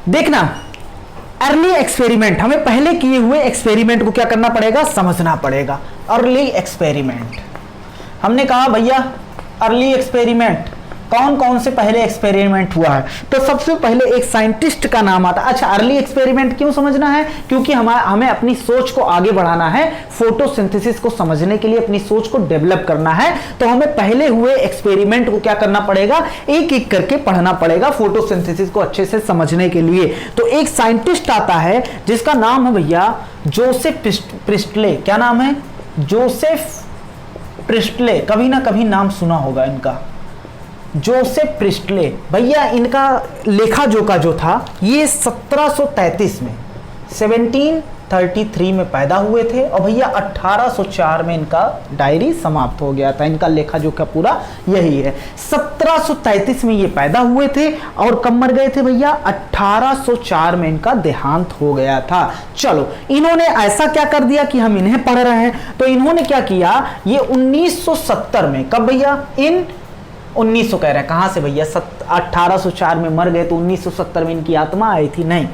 देखना, early experiment, हमें पहले किए हुए एक्सपेरिमेंट को क्या करना पड़ेगा, समझना पड़ेगा। अर्ली एक्सपेरिमेंट, हमने कहा भैया अर्ली एक्सपेरिमेंट कौन कौन से पहले एक्सपेरिमेंट हुआ है, तो सबसे पहले एक साइंटिस्ट का नाम आता है। अच्छा, अर्ली एक्सपेरिमेंट क्यों समझना है, क्योंकि हमें अपनी सोच को आगे बढ़ाना है, फोटोसिंथेसिस को समझने के लिए अपनी सोच को डेवलप करना है, तो हमें पहले हुए एक्सपेरिमेंट को क्या करना पड़ेगा, एक एक करके पढ़ना पड़ेगा फोटोसिंथेसिस को अच्छे से समझने के लिए। तो एक साइंटिस्ट आता है जिसका नाम है भैया जोसेफ प्रिस्टले। क्या नाम है, जोसेफ प्रिस्टले, कभी ना कभी नाम सुना होगा इनका, जोसेफ प्रिस्टले। भैया इनका लेखा जोखा जो था ये 1733 में 1733 में पैदा हुए थे और भैया 1804 में इनका डायरी समाप्त हो गया था। इनका लेखा जोखा पूरा यही है। 1733 में ये पैदा हुए थे और कब मर गए थे भैया, 1804 में इनका देहांत हो गया था। चलो, इन्होंने ऐसा क्या कर दिया कि हम इन्हें पढ़ रहे हैं, तो इन्होंने क्या किया, ये 1970 में, कब भैया, इन 1900 कह रहे हैं, कहां से भैया, 1804 में मर गए तो 1970 में इनकी आत्मा आई थी, नहीं,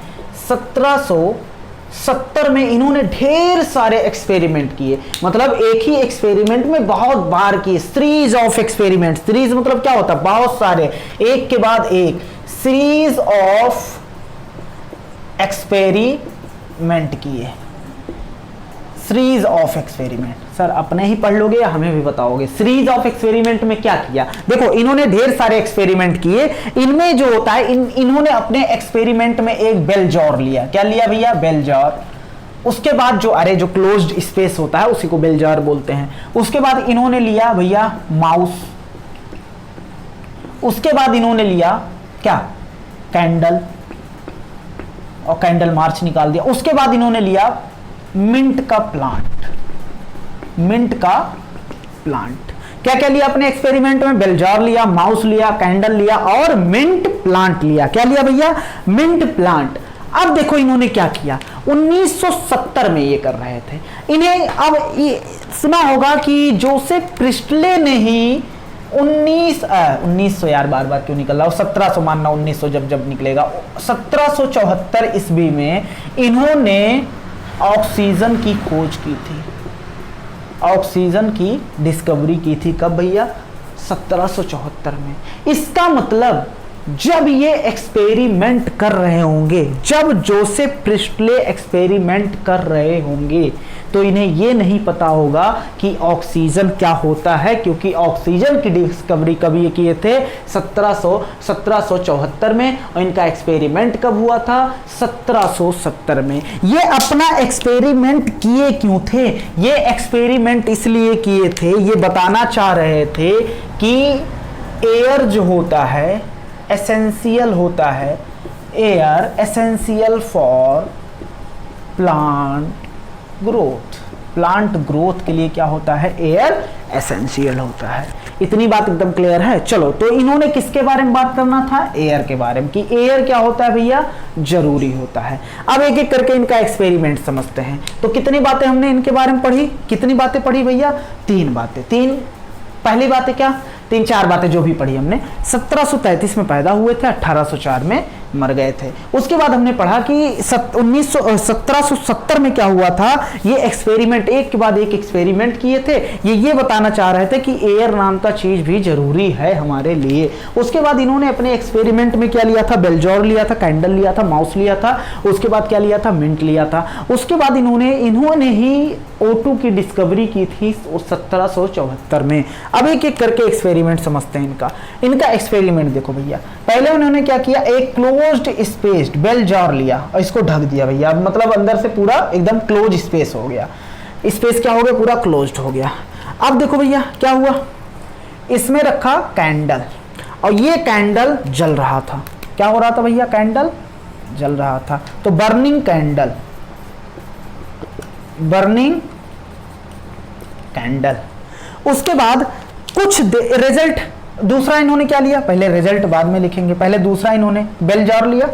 1770 में इन्होंने ढेर सारे एक्सपेरिमेंट किए। मतलब एक ही एक्सपेरिमेंट में बहुत बार किए, सीरीज ऑफ एक्सपेरिमेंट। सीरीज मतलब क्या होता है, बहुत सारे, एक के बाद एक, सीरीज ऑफ एक्सपेरिमेंट किए, सीरीज ऑफ एक्सपेरिमेंट। सर अपने ही पढ़ लोगे या हमें भी बताओगे, सीरीज ऑफ एक्सपेरिमेंट में क्या किया, देखो इन्होंने ढेर सारे एक्सपेरिमेंट किए। इनमें जो होता है, इन्होंने अपने एक्सपेरिमेंट में एक बेल जॉर लिया। क्या लिया भैया, बेल जॉर। उसके बाद जो क्लोज्ड स्पेस होता है उसी को बेल जॉर बोलते हैं। उसके बाद इन्होंने लिया भैया माउस। उसके बाद इन्होंने लिया क्या, कैंडल, और कैंडल मार्च निकाल दिया। उसके बाद इन्होंने लिया मिंट का प्लांट, मिंट का प्लांट। क्या क्या लिया अपने एक्सपेरिमेंट में, बेल जार लिया, माउस लिया, कैंडल लिया और मिंट प्लांट लिया। क्या लिया भैया, मिंट प्लांट। अब देखो इन्होंने क्या किया, 1970 में ये कर रहे थे। इन्हें अब ये सुना होगा कि जोसेफ प्रिस्टले ने ही 1900 यार बार बार क्यों निकल रहा हूं, 1700 मानना, 1900 जब निकलेगा, 1774 ईस्वी में इन्होंने ऑक्सीजन की खोज की थी, ऑक्सीजन की डिस्कवरी की थी। कब भैया, 1774 में। इसका मतलब जब ये एक्सपेरिमेंट कर रहे होंगे, जब जोसेफ प्रिस्टले एक्सपेरिमेंट कर रहे होंगे, तो इन्हें ये नहीं पता होगा कि ऑक्सीजन क्या होता है, क्योंकि ऑक्सीजन की डिस्कवरी कब ये किए थे, 1774 में, और इनका एक्सपेरिमेंट कब हुआ था, 1770 में। ये अपना एक्सपेरिमेंट किए क्यों थे, ये एक्सपेरिमेंट इसलिए किए थे, ये बताना चाह रहे थे कि एयर जो होता है एसेंशियल होता है, air essential for plant growth. Plant growth के लिए क्या होता है, एयर एसेंशियल होता है। इतनी बात एकदम क्लियर है। चलो, तो इन्होंने किसके बारे में बात करना था, एयर के बारे में, कि एयर क्या होता है भैया, जरूरी होता है। अब एक एक करके इनका एक्सपेरिमेंट समझते हैं। तो कितनी बातें हमने इनके बारे में पढ़ी, कितनी बातें पढ़ी भैया, 3 बातें। पहली बातें क्या, 3-4 बातें जो भी पढ़ी हमने। 1733 में पैदा हुए थे, 1804 में मर गए थे। उसके बाद हमने पढ़ा कि 1770 में क्या हुआ था, ये एक्सपेरिमेंट एक के बाद एक एक्सपेरिमेंट किए थे। ये बताना चाह रहे थे कि एयर नाम का चीज भी जरूरी है हमारे लिए। उसके बाद इन्होंने अपने एक्सपेरिमेंट में क्या लिया था, बेलजॉर लिया था, कैंडल लिया था, माउस लिया था। उसके बाद क्या लिया था, मिंट लिया था। उसके बाद इन्होंने ही O2 की डिस्कवरी की थी 1774 में। अब एक एक करके एक्सपेरिमेंट समझते हैं इनका एक्सपेरिमेंट। देखो भैया, पहले उन्होंने क्या किया, एक क्लोज्ड स्पेस बेल जार लिया और इसको ढक दिया भैया, मतलब अंदर से पूरा एकदम क्लोज स्पेस हो गया। स्पेस क्या हो गया, पूरा क्लोज्ड हो गया। अब देखो भैया क्या हुआ, इसमें रखा कैंडल और ये कैंडल जल रहा था। क्या हो रहा था भैया, कैंडल जल रहा था। तो बर्निंग कैंडल, बर्निंग कैंडल। उसके बाद कुछ रिजल्ट, दूसरा इन्होंने क्या लिया, पहले रिजल्ट बाद में लिखेंगे, पहले दूसरा इन्होंने बेल जार लिया।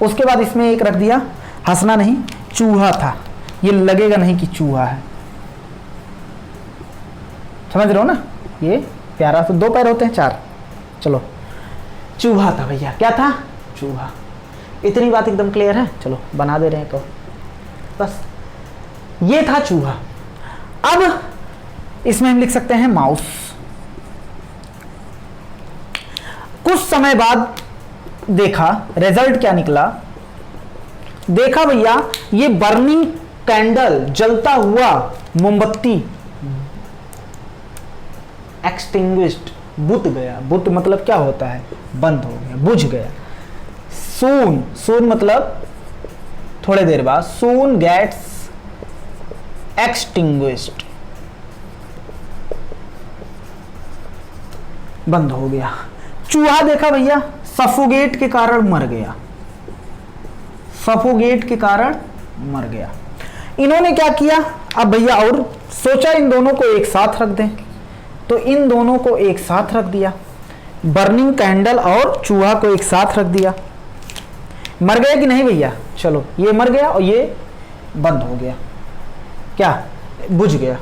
उसके बाद इसमें एक रख दिया, हंसना नहीं, चूहा था। ये लगेगा नहीं कि चूहा है, समझ रहे हो ना, ये प्यारा सा 2 पैर होते हैं 4, चलो चूहा था भैया। क्या था, चूहा। इतनी बात एकदम क्लियर है। चलो बना दे रहे हैं तो बस। ये था चूहा। अब इसमें हम लिख सकते हैं माउस। कुछ समय बाद देखा रिजल्ट क्या निकला। देखा भैया ये बर्निंग कैंडल, जलता हुआ मोमबत्ती, एक्सटिंग्विश्ड, बुझ गया। बुझ मतलब क्या होता है? बंद हो गया, बुझ गया। सून, सून मतलब थोड़े देर बाद, सून गेट्स एक्सटिंग्विश्ड, बंद हो गया। चूहा देखा भैया सफोगेट के कारण मर गया, सफोगेट के कारण मर गया। इन्होंने क्या किया अब भैया, और सोचा इन दोनों को एक साथ रख दें, तो इन दोनों को एक साथ रख दिया, बर्निंग कैंडल और चूहा को एक साथ रख दिया। मर गया कि नहीं भैया? चलो ये मर गया और ये बंद हो गया, क्या बुझ गया।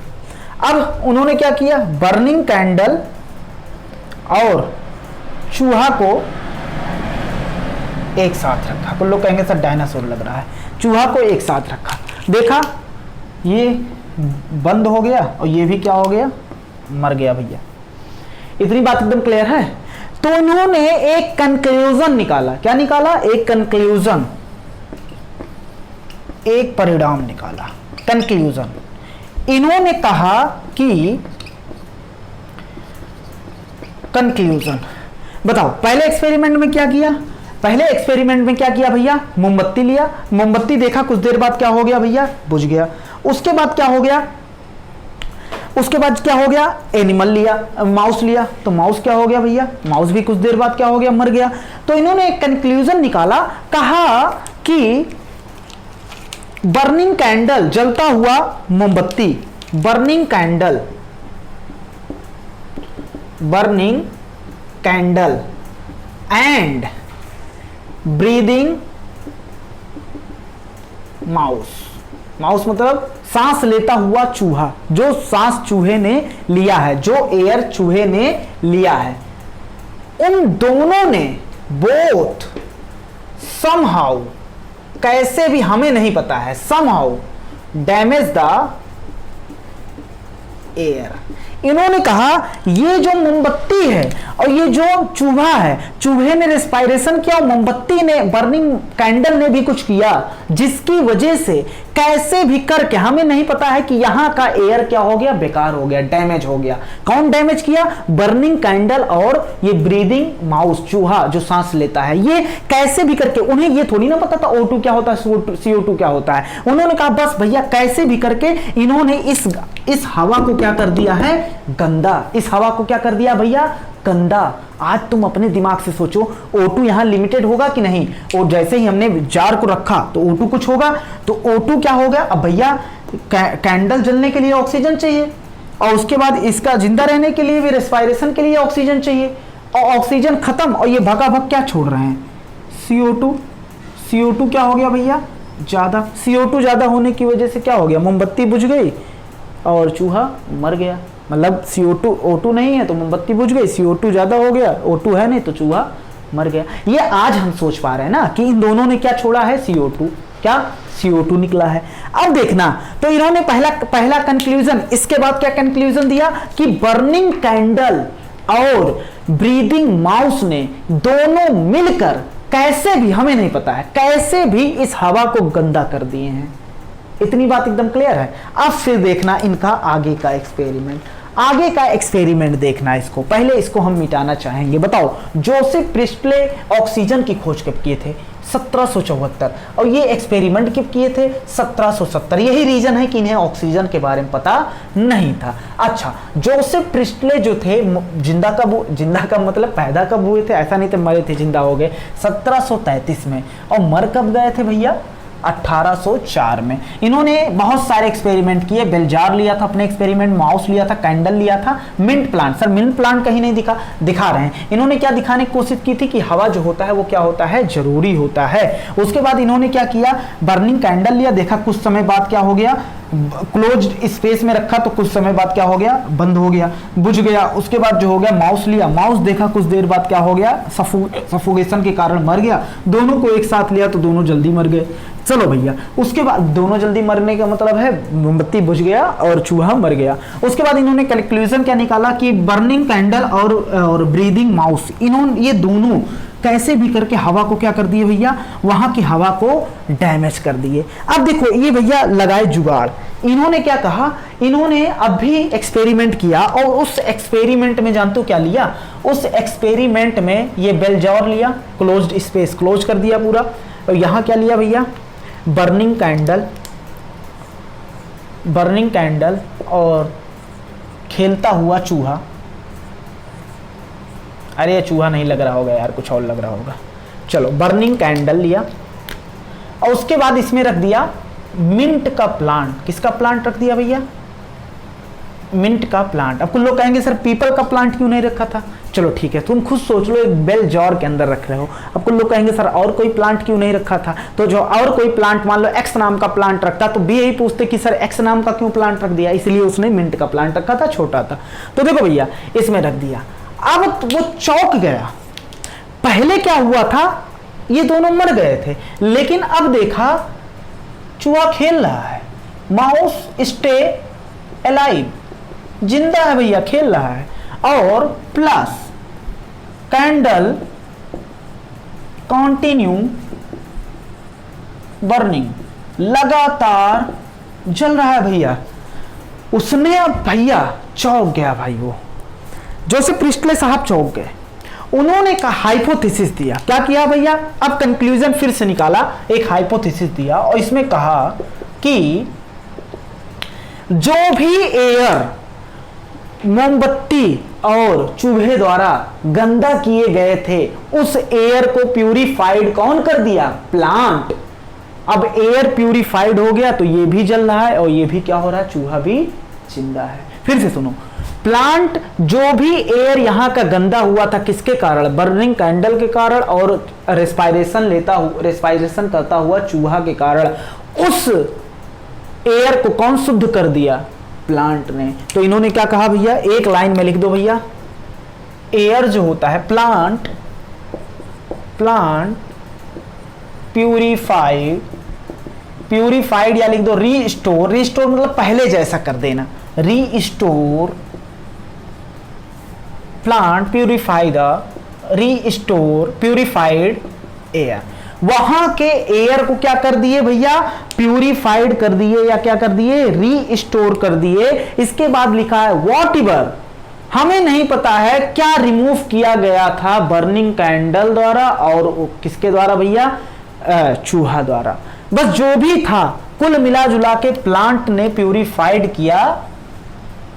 अब उन्होंने क्या किया, बर्निंग कैंडल और चूहा को एक साथ रखा। कुछ लोग कहेंगे सर डायनासोर लग रहा है। चूहा को एक साथ रखा, देखा ये बंद हो गया और ये भी क्या हो गया, मर गया भैया। इतनी बात एकदम क्लियर है। तो उन्होंने एक कंक्लूजन निकाला। क्या निकाला? एक कंक्लूजन, एक परिणाम निकाला, कंक्लूजन। इन्होंने कहा कि कंक्लूजन बताओ, पहले एक्सपेरिमेंट में क्या किया? पहले एक्सपेरिमेंट में क्या किया भैया? मोमबत्ती लिया, मोमबत्ती देखा, कुछ देर बाद क्या हो गया भैया? बुझ गया। उसके बाद क्या हो गया? उसके बाद क्या हो गया? एनिमल लिया, माउस लिया, तो माउस क्या हो गया भैया? माउस भी कुछ देर बाद क्या हो गया? मर गया। तो इन्होंने एक कंक्लूजन निकाला, कहा कि बर्निंग कैंडल, जलता हुआ मोमबत्ती, burning candle, burning candle and breathing mouse. Mouse मतलब सांस लेता हुआ चूहा, जो सांस चूहे ने लिया है, जो एयर चूहे ने लिया है, उन दोनों ने बोथ समहाउ, कैसे भी हमें नहीं पता है, समहाउ डैमेज द एयर। इन्होंने कहा ये जो मोमबत्ती है और ये जो चूहा है, चूहे ने रेस्पायरेशन किया, मोमबत्ती ने, बर्निंग कैंडल ने भी कुछ किया, जिसकी वजह से कैसे भी करके, हमें नहीं पता है कि यहां का एयर क्या हो गया, बेकार हो गया, डैमेज हो गया। कौन डैमेज किया? बर्निंग कैंडल और ये ब्रीदिंग माउस, चूहा जो सांस लेता है। ये कैसे भी करके, उन्हें ये थोड़ी ना पता था O2 क्या होता है, CO2 क्या होता है। उन्होंने कहा बस भैया कैसे भी करके इन्होंने इस हवा को क्या कर दिया है, गंदा। इस हवा को क्या कर दिया भैया, गंदा। आज तुम अपने दिमाग से सोचो, O2 यहां लिमिटेड होगा कि नहीं? और जैसे ही हमने जार को रखा तो O2 कुछ होगा, तो O2 क्या होगा? अब भैया कैंडल जलने के लिए ऑक्सीजन चाहिए, और उसके बाद इसका जिंदा रहने के लिए भी, रेस्पायरेशन के लिए ऑक्सीजन चाहिए, और ऑक्सीजन खत्म, और ये भगा भग क्या छोड़ रहे हैं, CO2। CO2 क्या हो गया भैया, ज्यादा। CO2 ज्यादा होने की वजह से क्या हो गया, मोमबत्ती बुझ गई और चूहा मर गया। मतलब CO2, O2 नहीं है तो मोमबत्ती बुझ गई, CO2 ज्यादा हो गया, O2 है नहीं तो चूहा मर गया। ये आज हम सोच पा रहे हैं ना कि इन दोनों ने क्या छोड़ा है, CO2। क्या? CO2 निकला है। अब देखना, तो इन्होंने पहला कंक्लूजन, इसके बाद क्या कंक्लूजन दिया कि बर्निंग कैंडल और ब्रीदिंग माउस ने दोनों मिलकर कैसे भी, हमें नहीं पता है, कैसे भी इस हवा को गंदा कर दिए हैं। इतनी बात एकदम क्लियर है। अब फिर देखना इनका आगे का एक्सपेरिमेंट। आगे का एक्सपेरिमेंट देखना, इसको पहले इसको हम मिटाना चाहेंगे। बताओ, जोसेफ प्रिस्टले ऑक्सीजन की खोज कब किए थे? 1774। और ये एक्सपेरिमेंट कब किए थे? 1770। यही रीजन है कि इन्हें ऑक्सीजन के बारे में पता नहीं था। अच्छा, जोसेफ प्रिस्टले जो थे, जिंदा कब मतलब पैदा कब हुए थे? ऐसा नहीं थे मरे थे, जिंदा हो गए 1733 में। और मर कब गए थे भैया? 1804 में। इन्होंने बहुत सारे एक्सपेरिमेंट किए, बेल जार लिया था अपने एक्सपेरिमेंट, माउस लिया था, कैंडल लिया था, mint plant. Sir mint plant कहीं नहीं दिखा रहे हैं। इन्होंने क्या दिखाने की कोशिश की थी कि हवा जो होता है वो क्या होता है, जरूरी होता है। उसके बाद इन्होंने क्या किया, बर्निंग कैंडल लिया, देखा कुछ समय बाद क्या हो गया, क्लोज्ड स्पेस में रखा तो कुछ समय बाद क्या हो गया, बंद हो गया, बुझ गया। उसके बाद जो हो गया माउस लिया, माउस देखा कुछ देर बाद क्या हो गया, सफोकेशन के कारण मर गया। दोनों को एक साथ लिया तो दोनों जल्दी मर गए। चलो भैया, उसके बाद दोनों जल्दी मरने का मतलब है मोमबत्ती बुझ गया और चूहा मर गया। उसके बाद इन्होंने कैलकुलेशन क्या निकाला कि बर्निंग कैंडल और ब्रीदिंग माउस, इन्होंने ये दोनों कैसे भी करके हवा को क्या कर दिए भैया, वहां की हवा को डैमेज कर दिए। अब देखो ये भैया लगाए जुगाड़, इन्होंने क्या कहा, इन्होंने अभी एक्सपेरिमेंट किया और उस एक्सपेरिमेंट में जानते हो क्या लिया, उस एक्सपेरिमेंट में ये बेल जार लिया, क्लोज्ड स्पेस क्लोज कर दिया पूरा, और यहां क्या लिया भैया, बर्निंग कैंडल और खेलता हुआ चूहा। अरे ये चूहा नहीं लग रहा होगा यार, कुछ और लग रहा होगा। चलो बर्निंग कैंडल लिया और उसके बाद इसमें रख दिया मिंट का प्लांट। किसका प्लांट रख दिया भैया, मिंट का प्लांट। अब कुछ लोग कहेंगे सर पीपल का प्लांट क्यों नहीं रखा था, चलो ठीक है, तुम खुद सोच लो, एक बेल जार के अंदर रख रहे हो। अब कुछ लोग कहेंगे सर और कोई प्लांट क्यों नहीं रखा था, तो जो और कोई प्लांट मान लो एक्स नाम का प्लांट रखता तो भी यही पूछते कि सर एक्स नाम का क्यों प्लांट रख दिया, इसलिए उसने मिंट का प्लांट रखा था, छोटा था। तो देखो भैया इसमें रख दिया। अब वो चौंक गया, पहले क्या हुआ था, ये दोनों मर गए थे, लेकिन अब देखा चूहा खेल रहा है, माउस स्टे अलाइव, जिंदा है भैया, खेल रहा है, और प्लस कैंडल कंटिन्यू बर्निंग, लगातार जल रहा है भैया। उसने अब भैया चौंक गया भाई, वो जोसेफ प्रिस्टले साहब चौंक गए। उन्होंने का हाइपोथेसिस दिया, क्या किया भैया, अब कंक्लूजन फिर से निकाला, एक हाइपोथेसिस दिया और इसमें कहा कि जो भी एयर मोमबत्ती और चूहे द्वारा गंदा किए गए थे, उस एयर को प्यूरिफाइड कौन कर दिया, प्लांट। अब एयर प्यूरिफाइड हो गया तो ये भी जल रहा है और ये भी क्या हो रहा है, चूहा भी जिंदा है। फिर से सुनो, प्लांट जो भी एयर यहां का गंदा हुआ था किसके कारण, बर्निंग कैंडल के कारण और रेस्पायरेशन करता हुआ चूहा के कारण, उस एयर को कौन शुद्ध कर दिया, प्लांट ने। तो इन्होंने क्या कहा भैया, एक लाइन में लिख दो भैया, एयर जो होता है प्लांट प्यूरिफाइड या लिख दो रीस्टोर मतलब पहले जैसा कर देना, रीस्टोर प्लांट प्यूरिफाइड एयर। वहां के एयर को क्या कर दिए भैया, प्यूरिफाइड कर दिए या क्या कर दिए, रीस्टोर कर दिए। इसके बाद लिखा है व्हाटएवर, हमें नहीं पता है क्या रिमूव किया गया था बर्निंग कैंडल द्वारा और किसके द्वारा भैया, चूहा द्वारा। बस जो भी था कुल मिला जुला के प्लांट ने प्यूरिफाइड किया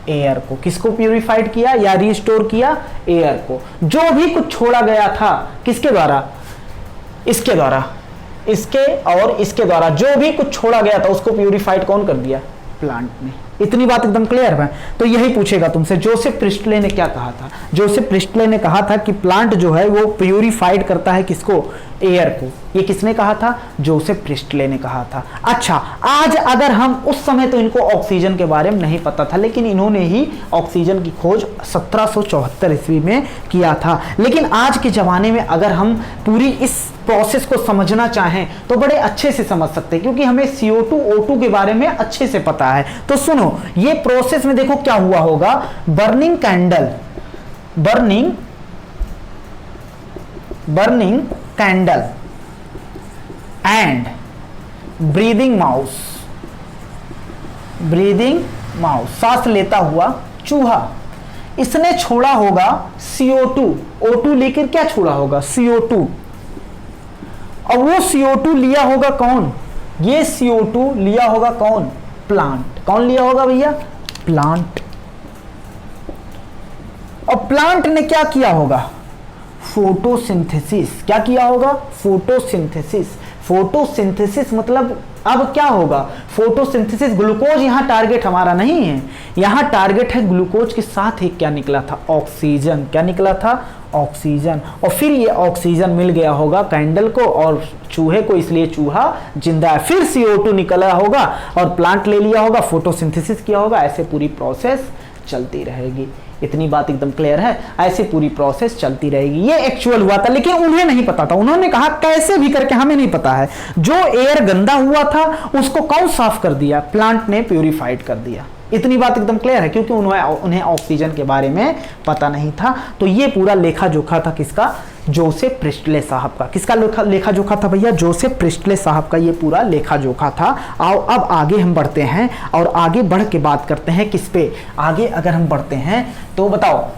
एयर को। किसको प्यूरिफाइड किया या रिस्टोर किया, एयर को। जो भी कुछ छोड़ा गया था किसके द्वारा, इसके द्वारा, इसके और इसके द्वारा जो भी कुछ छोड़ा गया था उसको प्यूरिफाइड कौन कर दिया, प्लांट ने। इतनी बात एकदम क्लियर है। तो यही पूछेगा तुमसे, जोसेफ प्रिस्टले ने क्या कहा था, जोसेफ प्रिस्टले ने कहा था कि प्लांट जो है वो प्यूरिफाइड करता है किसको, एयर को। ये किसने कहा था, जोसेफ प्रिस्टले ने कहा था। अच्छा, आज अगर हम, उस समय तो इनको ऑक्सीजन के बारे में नहीं पता था, लेकिन इन्होंने ही ऑक्सीजन की खोज 1774 ईस्वी में किया था। लेकिन आज के जमाने में अगर हम पूरी इस प्रोसेस को समझना चाहें तो बड़े अच्छे से समझ सकते हैं, क्योंकि हमें CO2 O2 के बारे में अच्छे से पता है। तो सुनो, ये प्रोसेस में देखो क्या हुआ होगा, burning candle and breathing mouse, सांस लेता हुआ चूहा, इसने छोड़ा होगा CO2, O2 लेकर क्या छोड़ा होगा, CO2। और वो CO2 लिया होगा कौन, ये CO2 लिया होगा कौन, प्लांट। कौन लिया होगा भैया, प्लांट। और प्लांट ने क्या किया होगा, फोटोसिंथेसिस। क्या किया होगा, फोटोसिंथेसिस। फोटोसिंथेसिस मतलब अब क्या होगा, फोटोसिंथेसिस, ग्लूकोज यहाँ टारगेट हमारा नहीं है, यहाँ टारगेट है ग्लूकोज के साथ ही क्या निकला था, ऑक्सीजन। क्या निकला था, ऑक्सीजन। और फिर ये ऑक्सीजन मिल गया होगा कैंडल को और चूहे को, इसलिए चूहा जिंदा है। फिर CO2 निकला होगा और प्लांट ले लिया होगा, फोटोसिंथेसिस किया होगा, ऐसे पूरी प्रोसेस चलती रहेगी। इतनी बात एकदम क्लियर है, ऐसी पूरी प्रोसेस चलती रहेगी। ये एक्चुअल हुआ था, लेकिन उन्हें नहीं पता था। उन्होंने कहा कैसे भी करके, हमें नहीं पता है, जो एयर गंदा हुआ था उसको कौन साफ कर दिया, प्लांट ने प्यूरिफाइड कर दिया। इतनी बात एकदम क्लियर है, क्योंकि उन्हें ऑक्सीजन के बारे में पता नहीं था। तो ये पूरा लेखा जोखा था किसका, जोसेफ प्रिस्टले साहब का। किसका लेखा जोखा था भैया, जोसेफ प्रिस्टले साहब का ये पूरा लेखा जोखा था। आओ अब आगे हम बढ़ते हैं और आगे बढ़ के बात करते हैं किस पे, आगे अगर हम बढ़ते हैं तो बताओ,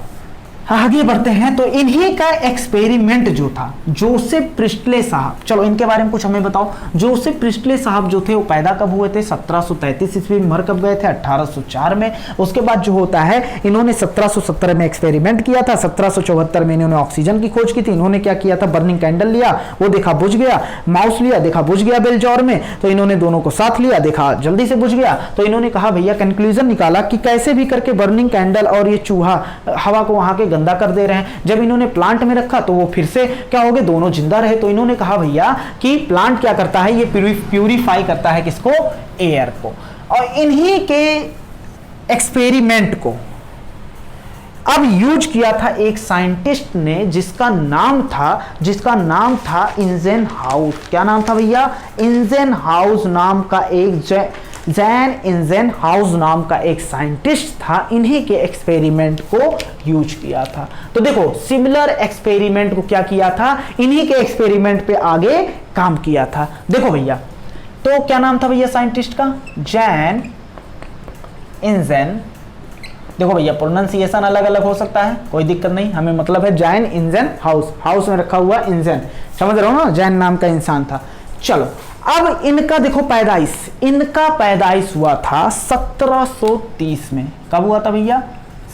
आगे बढ़ते हैं तो इन्हीं का एक्सपेरिमेंट जो था, जोसेफ प्रिस्टले साहब, चलो इनके बारे में कुछ हमें बताओ। जोसेफ प्रिस्टले साहब जो थे वो पैदा कब हुए थे, 1733 ईस्वी में। मर कब गए थे, 1804 में। उसके बाद जो होता है, इन्होंने 1717 में एक्सपेरिमेंट किया था, 1774 में इन्होंने ऑक्सीजन की खोज की थी। इन्होंने क्या किया था, बर्निंग कैंडल लिया, वो देखा बुझ गया, माउस लिया, देखा बुझ गया बेलजौर में, तो इन्होंने दोनों को साथ लिया, देखा जल्दी से बुझ गया। तो इन्होंने कहा भैया, कंक्लूजन निकाला कि कैसे भी करके बर्निंग कैंडल और ये चूहा हवा को वहां के गंदा कर दे रहे हैं। जब इन्होंने प्लांट में रखा तो वो फिर से क्या हो गए, दोनों जिंदा रहे। तो इन्होंने कहा भैया कि प्लांट क्या करता है, ये प्यूरिफाई करता है किसको, एयर को। और इन्हीं के एक्सपेरिमेंट को अब यूज किया था एक साइंटिस्ट ने, जिसका नाम था इंजेनहाउस। क्या नाम था भैया, इंजेनहाउस नाम का एक जैन इंजेनहाउस नाम का एक साइंटिस्ट था। इन्हीं के एक्सपेरिमेंट को यूज किया था। तो देखो, सिमिलर एक्सपेरिमेंट को क्या किया था, इन्हीं के एक्सपेरिमेंट पे आगे काम किया था। देखो भैया, तो क्या नाम था भैया साइंटिस्ट का, जैन इंजेन। देखो भैया, प्रोनाउंसिएशन अलग अलग हो सकता है, कोई दिक्कत नहीं, हमें मतलब है जैन इंजन हाउस, हाउस में रखा हुआ इंजन, समझ रहे हो ना, जैन नाम का इंसान था। चलो अब इनका देखो इनका पैदाइश हुआ था 1730 में। कब हुआ था भैया,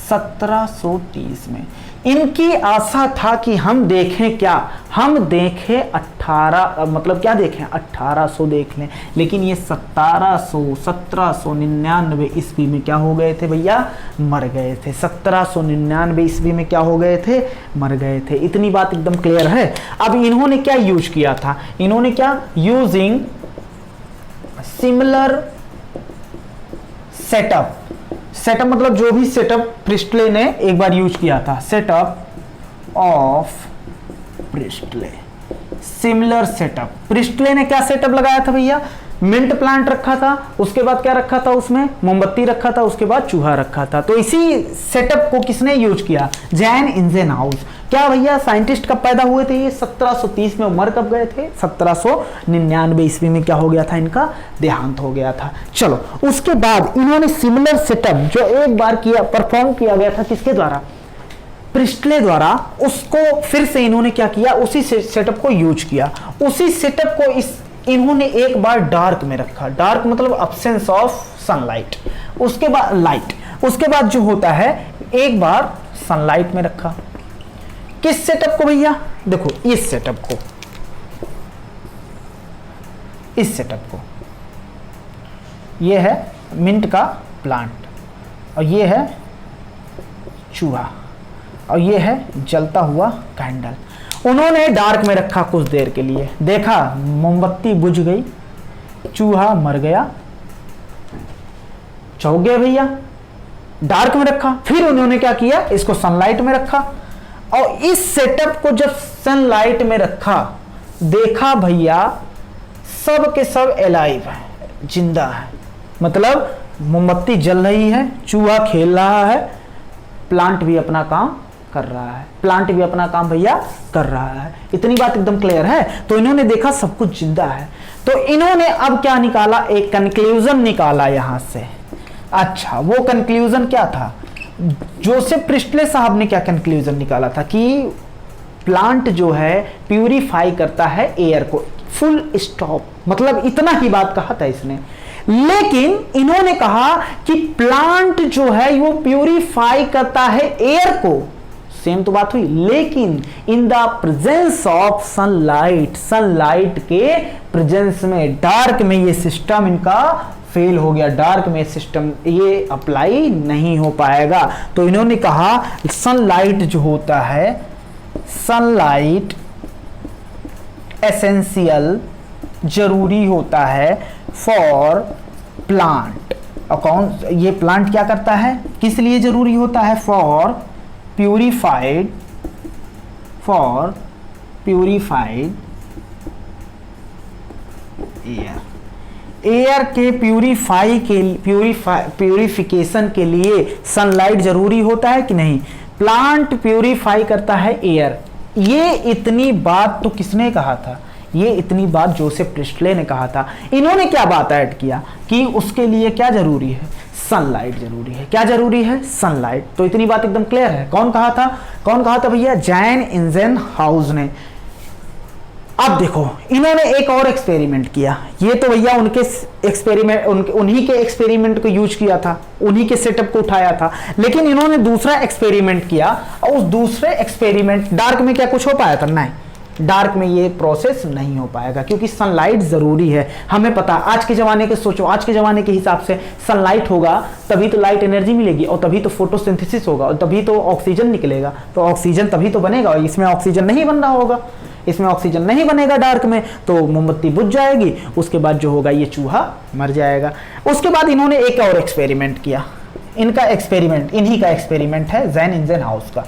1730 में। इनकी आशा था कि हम देखें क्या, हम देखें 1800 देख लें, लेकिन ये 1799 ईस्वी में क्या हो गए थे भैया, मर गए थे। 1799 ईस्वी में क्या हो गए थे, मर गए थे। इतनी बात एकदम क्लियर है। अब इन्होंने क्या यूज किया था, इन्होंने क्या, यूजिंग सिमिलर सेटअप मतलब जो भी सेटअप प्रिस्टले ने एक बार यूज किया था, setup of Presley, similar setup. Presley ने क्या सेटअप लगाया था भैया, मिंट प्लांट रखा था, उसके बाद क्या रखा था, उसमें मोमबत्ती रखा था, उसके बाद चूहा रखा था। तो इसी सेटअप को किसने यूज किया, जैन इंजेनहाउस। क्या भैया, साइंटिस्ट कब पैदा हुए थे ये, 1730 में। मर कब गए थे, 1799 ईस्वी में क्या हो गया था, इनका देहांत हो गया था। चलो उसके बाद इन्होंने सिमिलर सेटअप जो एक बार किया, परफॉर्म किया गया था, किसके द्वारा, प्रिस्टले द्वारा, उसको फिर से इन्होंने क्या किया, उसी सेटअप को यूज किया। उसी सेटअप को इन्होंने एक बार डार्क में रखा, डार्क मतलब अब्सेंस ऑफ सनलाइट, उसके बाद लाइट, उसके बाद जो होता है एक बार सनलाइट में रखा। किस सेटअप को भैया, देखो इस सेटअप को, इस सेटअप को, ये है मिंट का प्लांट और ये है चूहा और ये है जलता हुआ कैंडल। उन्होंने डार्क में रखा कुछ देर के लिए, देखा मोमबत्ती बुझ गई, चूहा मर गया, चौंक गए भैया। डार्क में रखा, फिर उन्होंने क्या किया, इसको सनलाइट में रखा और इस सेटअप को जब सनलाइट में रखा, देखा भैया सब के सब एलाइव है, जिंदा है। मतलब मोमबत्ती जल रही है, चूहा खेल रहा है, प्लांट भी अपना काम कर रहा है, प्लांट भी अपना काम भैया कर रहा है। इतनी बात एकदम क्लियर है। तो इन्होंने देखा सब कुछ जिंदा है, तो इन्होंने अब क्या निकाला, एक कंक्लूजन निकाला यहां से। अच्छा, वो कंक्लूजन क्या था, जोसेफ प्रिस्टले साहब ने क्या कंक्लूजन निकाला था कि प्लांट जो है प्यूरिफाई करता है एयर को, फुल स्टॉप, मतलब इतना ही बात कहा था इसने। लेकिन इन्होंने कहा कि प्लांट जो है वो प्यूरिफाई करता है एयर को, सेम तो बात हुई, लेकिन in the presence of sunlight, sunlight के प्रेजेंस में, डार्क में ये सिस्टम इनका फेल हो गया, डार्क में सिस्टम ये अप्लाई नहीं हो पाएगा। तो इन्होंने कहा सनलाइट जो होता है, सनलाइट एसेंशियल, जरूरी होता है फॉर प्लांट। और कौन, ये प्लांट क्या करता है, किस लिए जरूरी होता है, for purified, for purified air, air के प्यूरिफिकेशन के लिए सनलाइट जरूरी होता है कि नहीं। प्लांट प्यूरिफाई करता है एयर। ये इतनी बात तो किसने कहा था, ये इतनी बात जोसेफ प्रिस्टले ने कहा था। इन्होंने क्या बात ऐड किया कि उसके लिए क्या जरूरी है, सनलाइट जरूरी है। क्या जरूरी है, सनलाइट। तो इतनी बात एकदम क्लियर है। कौन कहा था, कौन कहा था भैया, जैन इंजेनहाउस ने। अब देखो इन्होंने एक और एक्सपेरिमेंट किया। ये तो भैया उनके एक्सपेरिमेंट, उन्हीं के एक्सपेरिमेंट को यूज किया था, उन्हीं के सेटअप को उठाया था। लेकिन इन्होंने दूसरा एक्सपेरिमेंट किया और उस दूसरे एक्सपेरिमेंट, डार्क में क्या कुछ हो पाया था, नहीं, डार्क में ये प्रोसेस नहीं हो पाएगा क्योंकि सनलाइट जरूरी है। हमें पता, आज के जमाने के सोचो, आज के जमाने के हिसाब से सनलाइट होगा तभी तो लाइट एनर्जी मिलेगी और तभी तो फोटोसिंथेसिस होगा और तभी तो ऑक्सीजन निकलेगा। तो ऑक्सीजन तभी तो बनेगा और इसमें ऑक्सीजन नहीं बन रहा होगा, इसमें ऑक्सीजन नहीं बनेगा डार्क में, तो मोमबत्ती बुझ जाएगी। उसके बाद जो होगा ये चूहा मर जाएगा। उसके बाद इन्होंने एक और एक्सपेरिमेंट किया। इनका एक्सपेरिमेंट, इन्हीं का एक्सपेरिमेंट है, जैन इंजेनहाउस का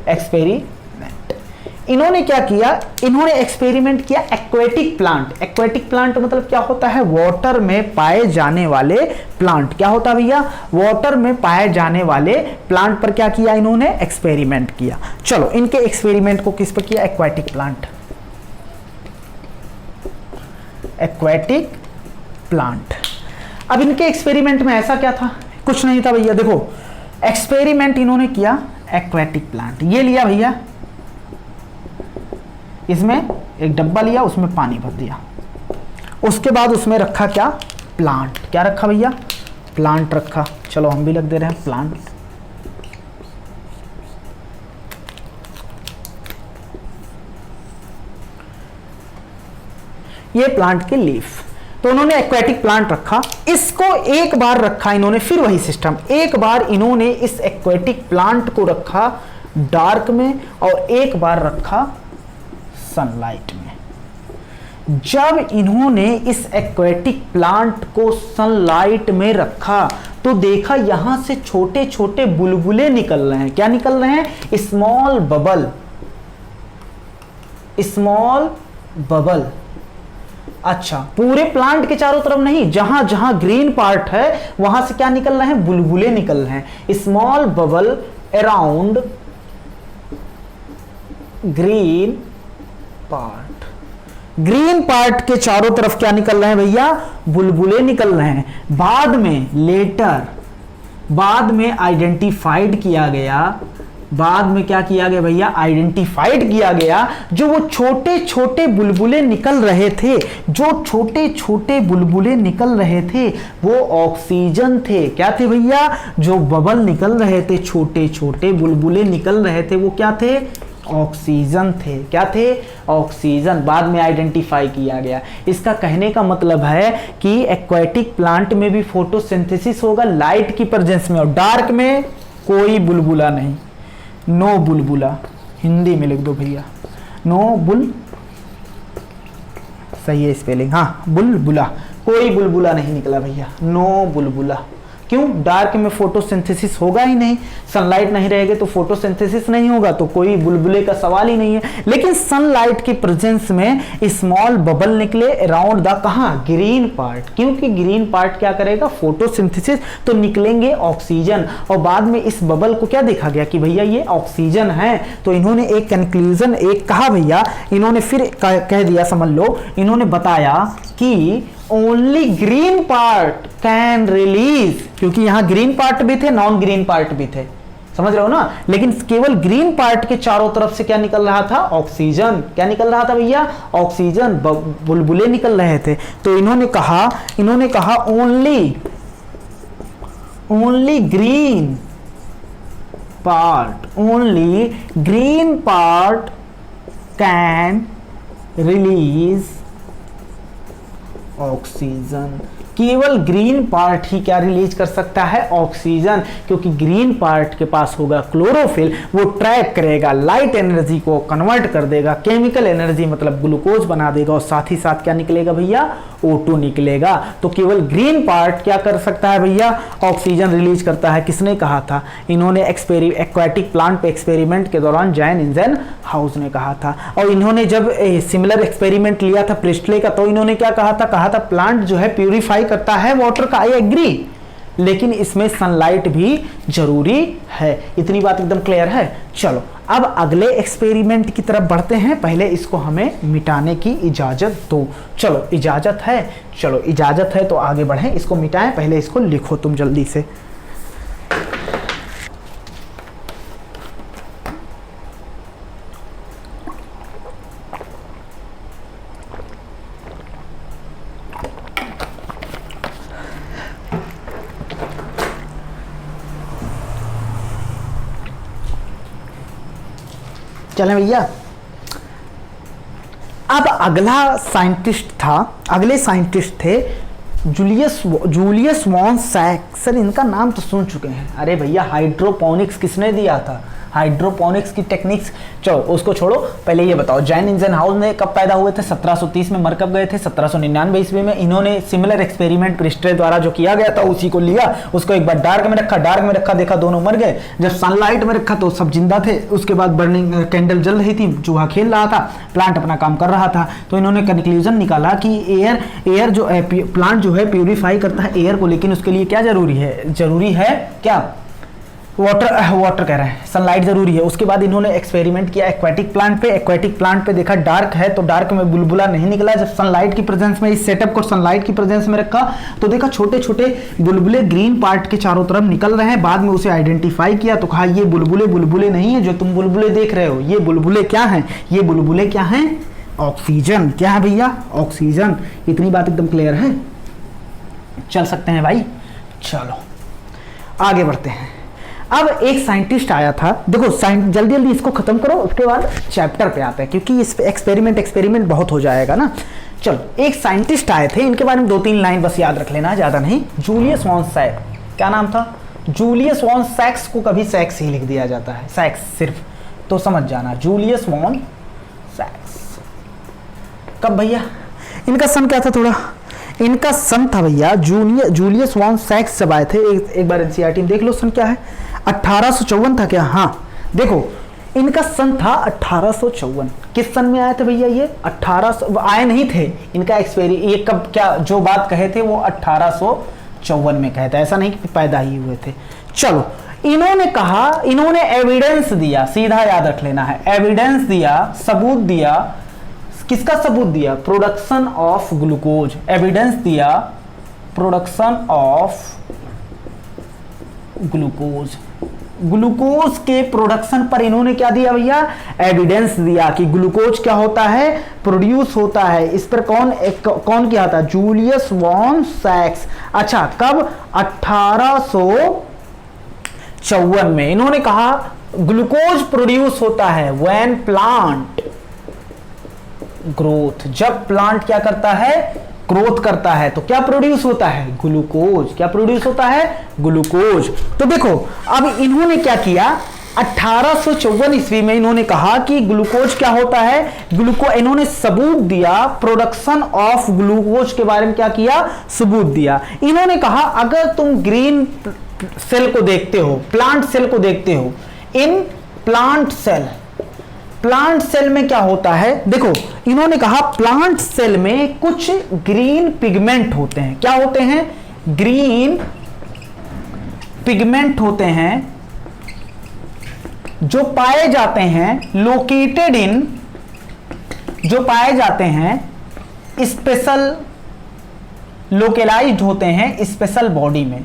एक्सपेरिमेंट। इन्होंने क्या किया, इन्होंने एक्सपेरिमेंट किया एक्वेटिक प्लांट। एक्वेटिक प्लांट मतलब क्या होता है, वाटर में पाए जाने वाले प्लांट। क्या होता है भैया, वाटर में पाए जाने वाले प्लांट पर क्या किया इन्होंने, एक्सपेरिमेंट किया। चलो इनके एक्सपेरिमेंट को किस पर किया, एक्वेटिक प्लांट, एक्वेटिक प्लांट। अब इनके एक्सपेरिमेंट में ऐसा क्या था, कुछ नहीं था भैया। देखो एक्सपेरिमेंट इन्होंने किया एक्वेटिक प्लांट। ये लिया भैया, इसमें एक डब्बा लिया, उसमें पानी भर दिया। उसके बाद उसमें रखा क्या, प्लांट। क्या रखा भैया, प्लांट रखा। चलो हम भी लग दे रहे हैं प्लांट। ये प्लांट के लीफ। तो उन्होंने एक्वेटिक प्लांट रखा, इसको एक बार रखा इन्होंने, फिर वही सिस्टम, एक बार इन्होंने इस एक्वेटिक प्लांट को रखा डार्क में और एक बार रखा सनलाइट में। जब इन्होंने इस एक्वेटिक प्लांट को सनलाइट में रखा तो देखा यहां से छोटे छोटे बुलबुले निकल रहे हैं। क्या निकल रहे हैं, स्मॉल बबल, स्मॉल बबल। अच्छा, पूरे प्लांट के चारों तरफ नहीं, जहां जहां ग्रीन पार्ट है वहां से क्या निकल रहे हैं, बुलबुले निकल रहे हैं। Small bubble around green part. Green part के चारों तरफ क्या निकल रहे हैं भैया, बुलबुले निकल रहे हैं। बाद में लेटर, बाद में आइडेंटिफाइड किया गया, बाद में क्या किया गया भैया, आइडेंटिफाइड किया गया जो वो छोटे छोटे बुलबुले निकल रहे थे, जो छोटे छोटे बुलबुले निकल रहे थे वो ऑक्सीजन थे। क्या थे भैया, जो बबल निकल रहे थे, छोटे छोटे बुलबुले निकल रहे थे, वो क्या थे, ऑक्सीजन थे। क्या थे, ऑक्सीजन। बाद में आइडेंटिफाई किया गया। इसका कहने का मतलब है कि एक्वेटिक प्लांट में भी फोटोसिंथेसिस होगा लाइट की प्रेजेंस में, और डार्क में कोई बुलबुला नहीं, नो बुलबुला। हिंदी में लिख दो भैया, नो बुल, सही है स्पेलिंग, हाँ बुलबुला, कोई बुलबुला नहीं निकला भैया, नो बुलबुला। क्यों, डार्क में फोटोसिंथेसिस होगा ही नहीं, सनलाइट नहीं रहेगी तो फोटोसिंथेसिस नहीं होगा, तो कोई बुलबुले का सवाल ही नहीं है। लेकिन सनलाइट की प्रेजेंस में स्मॉल बबल निकले अराउंड द, कहां, ग्रीन पार्ट, क्योंकि ग्रीन पार्ट क्या करेगा, फोटोसिंथेसिस, तो निकलेंगे ऑक्सीजन। और बाद में इस बबल को क्या देखा गया कि भैया ये ऑक्सीजन है। तो इन्होंने एक कंक्लूजन एक कहा भैया, इन्होंने फिर कह दिया, समझ लो, इन्होंने बताया कि only green part can release, क्योंकि यहां ग्रीन पार्ट भी थे, नॉन ग्रीन पार्ट भी थे, समझ रहे हो ना। लेकिन केवल ग्रीन पार्ट के चारों तरफ से क्या निकल रहा था, ऑक्सीजन। क्या निकल रहा था भैया, ऑक्सीजन, बुलबुले निकल रहे थे। तो इन्होंने कहा only green part, only green part can release oxygen. केवल ग्रीन पार्ट ही क्या रिलीज कर सकता है? ऑक्सीजन, क्योंकि ग्रीन पार्ट के पास होगा क्लोरोफिल, वो ट्रैप करेगा, लाइट एनर्जी को कन्वर्ट कर देगा, केमिकल एनर्जी मतलब ग्लूकोज बना देगा, और साथ ही साथ क्या निकलेगा भैया? O2 निकलेगा। तो केवल ग्रीन पार्ट क्या कर सकता है भैया? ऑक्सीजन रिलीज करता है। किसने कहा था? इन्होंने एक्वाटिक प्लांट पे एक्सपेरिमेंट के दौरान जैन इंजनहाउस ने कहा था। और इन्होंने जब सिमिलर एक्सपेरिमेंट लिया था प्रिस्टले का, तो इन्होंने क्या कहा था? कहा था प्लांट जो है प्यूरिफाई करता है वाटर का, आई एग्री, लेकिन इसमें सनलाइट भी जरूरी है। इतनी बात एकदम क्लियर है। चलो अब अगले एक्सपेरिमेंट की तरफ बढ़ते हैं। पहले इसको हमें मिटाने की इजाजत दो। चलो इजाजत है, चलो इजाजत है तो आगे बढ़ें, इसको मिटाएं। पहले इसको लिखो तुम जल्दी से। चलें भैया। अब अगला साइंटिस्ट था, अगले साइंटिस्ट थे जूलियस वॉन सैक्स। सर इनका नाम तो सुन चुके हैं। अरे भैया हाइड्रोपोनिक्स किसने दिया था? हाइड्रोपोनिक्स की टेक्निक्स। चलो उसको छोड़ो, पहले ये बताओ जैन इंजनहाउस ने कब पैदा हुए थे? 1730 में मर कब गए थे? 1799 ईस्वी में। इन्होंने सिमिलर एक्सपेरिमेंट प्रिस्टले द्वारा जो किया गया था उसी को लिया, उसको एक बार डार्क में रखा, देखा दोनों मर गए। जब सनलाइट में रखा तो सब जिंदा थे। उसके बाद बर्निंग कैंडल जल रही थी, चूहा खेल रहा था, प्लांट अपना काम कर रहा था। तो इन्होंने कंक्लूजन निकाला कि एयर जो है, प्लांट जो है प्यूरिफाई करता है एयर को, लेकिन उसके लिए क्या जरूरी है? जरूरी है क्या? वाटर कह रहे हैं, सनलाइट जरूरी है। उसके बाद इन्होंने एक्सपेरिमेंट किया एक्वाटिक प्लांट पे। एक्वाटिक प्लांट पे देखा डार्क है तो डार्क में बुलबुला नहीं निकला। जब सनलाइट की प्रेजेंस में, इस सेटअप को सनलाइट की प्रेजेंस में रखा तो देखा छोटे छोटे बुलबुले ग्रीन पार्ट के चारों तरफ निकल रहे हैं। बाद में उसे आइडेंटिफाई किया तो कहा ये बुलबुले नहीं है जो तुम बुलबुले देख रहे हो, ये बुलबुले क्या हैं? ये बुलबुले क्या हैं? ऑक्सीजन। क्या है भैया? ऑक्सीजन। इतनी बात एकदम क्लियर है। चल सकते हैं भाई। चलो आगे बढ़ते हैं। अब एक साइंटिस्ट आया था, देखो जल्दी जल्दी इसको खत्म करो, उसके बाद चैप्टर पे आते हैं, क्योंकि इस एक्सपेरिमेंट बहुत हो जाएगा ना। चलो एक साइंटिस्ट आए थे, इनके बारे में 2-3 लाइन बस याद रख लेना, ज्यादा नहीं। जूलियस वॉन सैक्स। क्या नाम था? जूलियस वॉन सैक्स को कभी सैक्स ही लिख दिया जाता है, सैक्स सिर्फ, तो समझ जाना जूलियस वॉन सैक्स। कब भैया? इनका सन क्या था? थोड़ा इनका सन था भैया जूलियस वॉन सैक्स जब आए थे, एक बार एनसीईआरटी में देख लो सन क्या है। 1854 था क्या? हाँ देखो इनका सन था 1854। किस सन में आए थे भैया ये? 1800 आए नहीं थे, इनका ये कब, क्या जो बात कहे थे वो 1854 में कहे थे, ऐसा नहीं कि पैदा ही हुए थे। चलो इन्होंने कहा, इन्होंने एविडेंस दिया, सीधा याद रख लेना है, एविडेंस दिया, सबूत दिया। किसका सबूत दिया? Production of glucose. एविडेंस दिया प्रोडक्शन ऑफ ग्लूकोज। ग्लूकोज के प्रोडक्शन पर इन्होंने क्या दिया भैया? एविडेंस दिया कि ग्लूकोज क्या होता है? प्रोड्यूस होता है। इस पर कौन किया था? जूलियस वॉन सैक्स। अच्छा कब? 1854 में इन्होंने कहा ग्लूकोज प्रोड्यूस होता है व्हेन प्लांट ग्रोथ। जब प्लांट क्या करता है? ग्रोथ करता है तो क्या प्रोड्यूस होता है? ग्लूकोज। क्या प्रोड्यूस होता है? ग्लूकोज। तो देखो अब इन्होंने क्या किया, 1854 ईस्वी में इन्होंने कहा कि ग्लूकोज क्या होता है? इन्होंने सबूत दिया, प्रोडक्शन ऑफ ग्लूकोज के बारे में क्या किया? सबूत दिया। इन्होंने कहा अगर तुम ग्रीन सेल को देखते हो, प्लांट सेल को देखते हो, इन प्लांट सेल में क्या होता है? देखो इन्होंने कहा प्लांट सेल में कुछ ग्रीन पिगमेंट होते हैं। क्या होते हैं? ग्रीन पिगमेंट होते हैं जो पाए जाते हैं लोकेटेड इन, जो पाए जाते हैं स्पेशल, लोकेलाइज्ड होते हैं स्पेशल बॉडी में।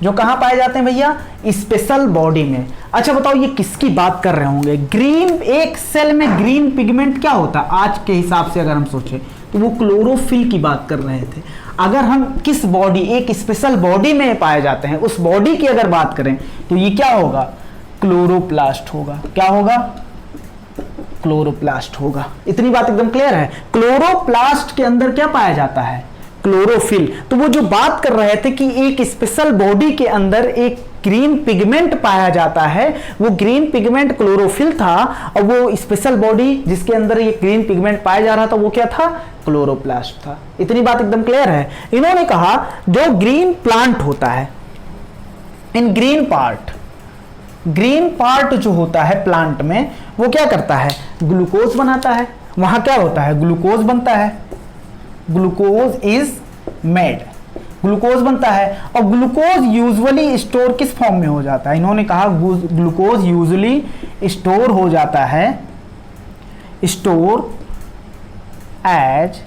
जो कहां पाए जाते हैं भैया? स्पेशल बॉडी में। अच्छा बताओ ये किसकी बात कर रहे होंगे? ग्रीन, एक सेल में ग्रीन पिगमेंट क्या होता है आज के हिसाब से अगर हम सोचें तो वो क्लोरोफिल की बात कर रहे थे। अगर हम किस बॉडी, एक स्पेशल बॉडी में पाए जाते हैं, उस बॉडी की अगर बात करें तो ये क्या होगा, क्लोरोप्लास्ट होगा। क्या होगा, क्लोरोप्लास्ट होगा। इतनी बात एकदम क्लियर है। क्लोरोप्लास्ट के अंदर क्या पाया जाता है, क्लोरोफिल। तो वो जो बात कर रहे थे कि एक स्पेशल बॉडी के अंदर एक ग्रीन पिगमेंट पाया जाता है, वो ग्रीन पिगमेंट क्लोरोफिल था, और वो स्पेशल बॉडी जिसके अंदर ये ग्रीन पिगमेंट पाया जा रहा था वो क्या था, क्लोरोप्लास्ट था। इतनी बात एकदम क्लियर है। इन्होंने कहा जो ग्रीन प्लांट होता है, इन ग्रीन पार्ट जो होता है प्लांट में, वो क्या करता है, ग्लूकोज बनाता है। वहां क्या होता है, ग्लूकोज बनता है, ग्लूकोज इज मेड, ग्लूकोज बनता है। और ग्लूकोज यूजुअली स्टोर किस फॉर्म में हो जाता है, इन्होंने कहा ग्लूकोज यूजुअली स्टोर हो जाता है, स्टोर एज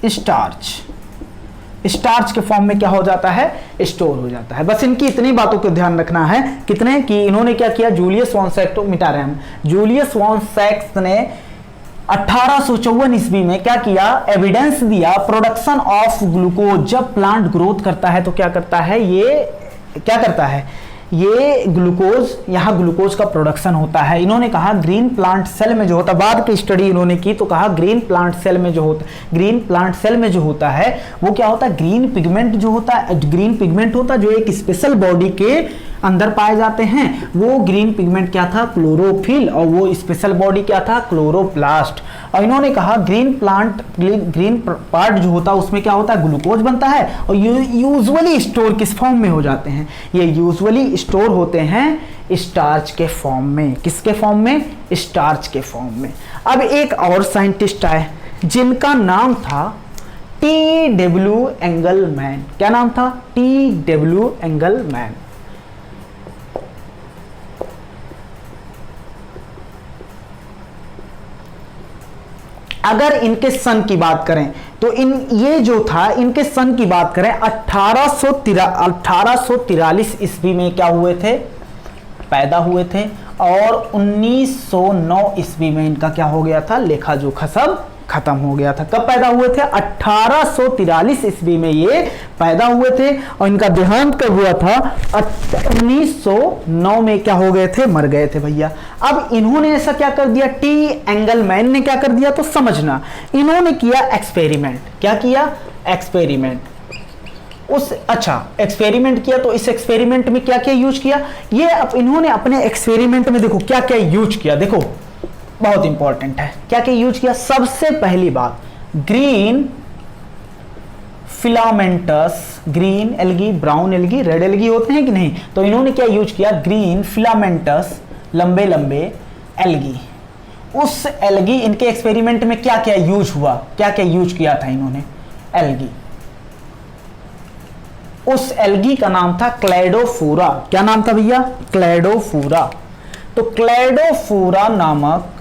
स्टार्च, स्टार्च के फॉर्म में क्या हो जाता है, स्टोर हो जाता है। बस इनकी इतनी बातों को ध्यान रखना है। कितने कि इन्होंने क्या किया, जूलियस वॉन सैक्स को मिटा रहे हैं हम। जूलियस वॉन सैक्स ने 1854 ईस्वी में क्या किया, एविडेंस दिया प्रोडक्शन ऑफ ग्लूकोज। जब प्लांट ग्रोथ करता है तो क्या करता है, ये क्या करता है, ये ग्लूकोज, यहाँ ग्लूकोज का प्रोडक्शन होता है। इन्होंने कहा ग्रीन प्लांट सेल में जो होता है, बाद की स्टडी इन्होंने की तो कहा ग्रीन प्लांट सेल में जो होता है, ग्रीन प्लांट सेल में जो होता है वो क्या होता है, ग्रीन पिगमेंट जो होता है, ग्रीन पिगमेंट होता है जो एक स्पेशल बॉडी के अंदर पाए जाते हैं। वो ग्रीन पिगमेंट क्या था, क्लोरोफिल, और वो स्पेशल बॉडी क्या था, क्लोरोप्लास्ट। और इन्होंने कहा ग्रीन पार्ट जो होता है उसमें क्या होता है, ग्लूकोज बनता है, और यूजुअली स्टोर किस फॉर्म में हो जाते हैं, ये यूजुअली स्टोर होते हैं स्टार्च के फॉर्म में। किसके फॉर्म में, स्टार्च के फॉर्म में। अब एक और साइंटिस्ट आए जिनका नाम था T.W. एंगलमैन। क्या नाम था, T.W. एंगलमैन। अगर इनके सन की बात करें तो ये जो था, इनके सन की बात करें 1843 ईस्वी में क्या हुए थे, पैदा हुए थे, और 1909 ईस्वी में इनका क्या हो गया था, लेखा जोखा सब खत्म हो गया था। कब पैदा हुए थे, 1843 ईस्वी में ये पैदा हुए थे, और इनका देहांत कब हुआ था, 1909 में क्या हो गए थे, मर गए थे भैया। अब इन्होंने ऐसा क्या कर दिया, टी एंगलमैन ने क्या कर दिया, तो समझना, इन्होंने किया एक्सपेरिमेंट। क्या किया, एक्सपेरिमेंट। एक्सपेरिमेंट किया, तो इस एक्सपेरिमेंट में क्या क्या यूज किया, ये इन्होंने अपने एक्सपेरिमेंट में देखो क्या क्या यूज किया, देखो बहुत इंपॉर्टेंट है, क्या क्या यूज किया। सबसे पहली बात, green filamentous, green algae, brown algae, red algae होते हैं कि नहीं, तो इन्होंने क्या यूज किया, ग्रीन फिलामेंटस, लंबे लंबे एल्गी। उस एल्गी, इनके एक्सपेरिमेंट में क्या क्या यूज हुआ, क्या क्या यूज किया था इन्होंने, एल्गी। उस एल्गी का नाम था क्लैडोफोरा। क्या नाम था भैया, क्लैडोफोरा। तो क्लैडोफोरा नामक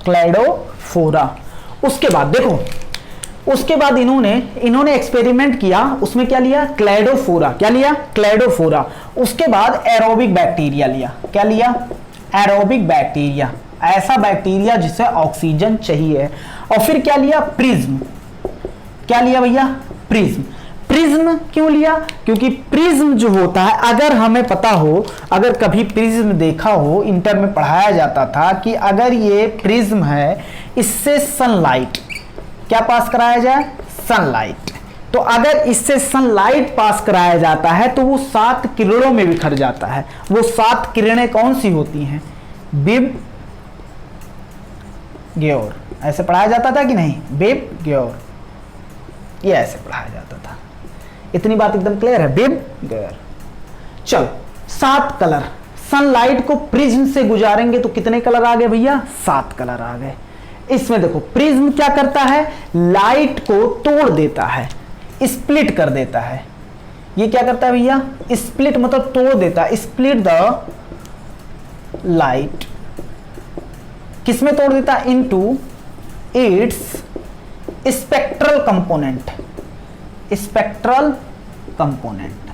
क्लैडोफोरा। उसके बाद देखो, उसके बाद इन्होंने एक्सपेरिमेंट किया, उसमें क्या लिया, क्लैडोफोरा। क्या लिया, क्लैडोफोरा। उसके बाद एरोबिक बैक्टीरिया लिया। क्या लिया, एरोबिक बैक्टीरिया, ऐसा बैक्टीरिया जिसे ऑक्सीजन चाहिए। और फिर क्या लिया, प्रिज्म। क्या लिया भैया, प्रिज्म। प्रिज्म क्यों लिया, क्योंकि प्रिज्म जो होता है, अगर हमें पता हो, अगर कभी प्रिज्म देखा हो, इंटर में पढ़ाया जाता था कि अगर ये प्रिज्म है, इससे सनलाइट क्या पास कराया जाए, सनलाइट। तो अगर इससे सनलाइट पास कराया जाता है तो वो 7 किरणों में बिखर जाता है। वो 7 किरणें कौन सी होती हैं, बिब ग्योर, ऐसे पढ़ाया जाता था कि नहीं, बिब ग्योर, ये ऐसे पढ़ाया जाता था। इतनी बात एकदम क्लियर है, बिब ग्योर। चलो, 7 कलर, सनलाइट को प्रिज्म से गुजारेंगे तो कितने कलर आ गए भैया, 7 कलर आ गए। इसमें देखो, प्रिज्म क्या करता है, लाइट को तोड़ देता है, स्प्लिट कर देता है। ये क्या करता है भैया, स्प्लिट मतलब तोड़ देता है, स्प्लिट द लाइट। किसमें तोड़ देता है, into its spectral component, spectral component.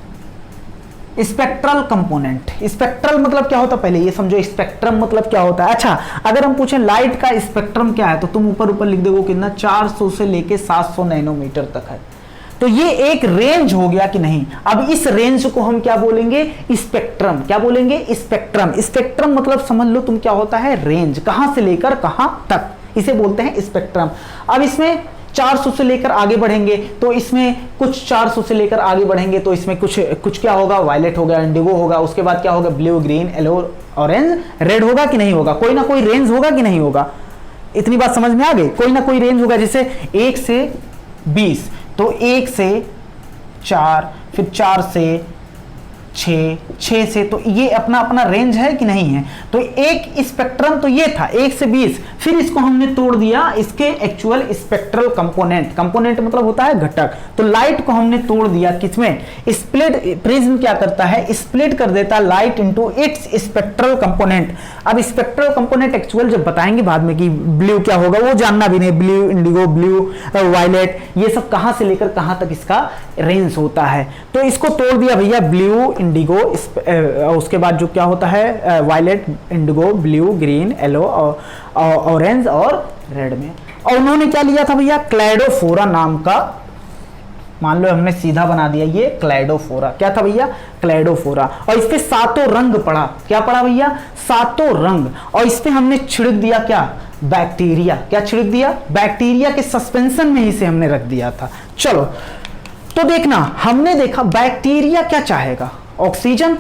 Spectral component, spectral मतलब क्या होता है पहले ये समझो, स्पेक्ट्रम मतलब क्या होता है। अच्छा अगर हम पूछें लाइट का स्पेक्ट्रम क्या है तो तुम ऊपर ऊपर लिख दोगे कितना, 400 से लेके 700 नैनोमीटर तक है। तो ये एक रेंज हो गया कि नहीं। अब इस रेंज को हम क्या बोलेंगे, स्पेक्ट्रम। क्या बोलेंगे, स्पेक्ट्रम। स्पेक्ट्रम मतलब समझ लो तुम क्या होता है, रेंज, कहां से लेकर कहां तक, इसे बोलते हैं स्पेक्ट्रम। अब इसमें 400 से लेकर आगे बढ़ेंगे तो इसमें कुछ 400 से लेकर आगे बढ़ेंगे तो इसमें कुछ क्या होगा, वायलेट हो गया, इंडिगो होगा, उसके बाद क्या होगा, blue, green, yellow, orange, red होगा कि नहीं होगा, कोई ना कोई रेंज होगा कि नहीं होगा। इतनी बात समझ में आ गई, कोई ना कोई रेंज होगा। जैसे 1 से 20 तो 1 से 4, फिर 4 से 6, 6 से, तो ये अपना अपना रेंज है कि नहीं है। तो एक स्पेक्ट्रम तो ये था 1 से 20, फिर इसको हमने तोड़ दिया इसके एक्चुअल स्पेक्ट्रल कंपोनेंट। कंपोनेंट मतलब होता है घटक। तो लाइट को हमने तोड़ दिया किसमें, स्प्लिट। प्रिज्म क्या करता है, स्प्लिट कर देता है light into its spectral component. अब स्पेक्ट्रल कंपोनेंट एक्चुअल जब बताएंगे बाद में कि ब्लू क्या होगा वो जानना भी नहीं, ब्लू, इंडिगो, ब्लू, वायलेट, ये सब कहां से लेकर कहां तक इसका रेंज होता है। तो इसको तोड़ दिया भैया, ब्लू, इंडिगो, उसके बाद जो क्या होता है, violet, indigo, blue, green, yellow, orange और रेड में। और उन्होंने क्या लिया था भैया, क्लैडोफोरा नाम का, मान लो हमने सीधा बना दिया ये क्लैडोफोरा। क्या था भैया, क्लैडोफोरा। और इस पे 7 रंग पड़ा। क्या पड़ा भैया, 7 रंग। और इस पे हमने छिड़क दिया क्या, बैक्टीरिया। क्या छिड़क दिया, बैक्टीरिया के सस्पेंशन में ही से हमने रख दिया था। चलो तो देखना, हमने देखा बैक्टीरिया क्या चाहेगा, ऑक्सीजन।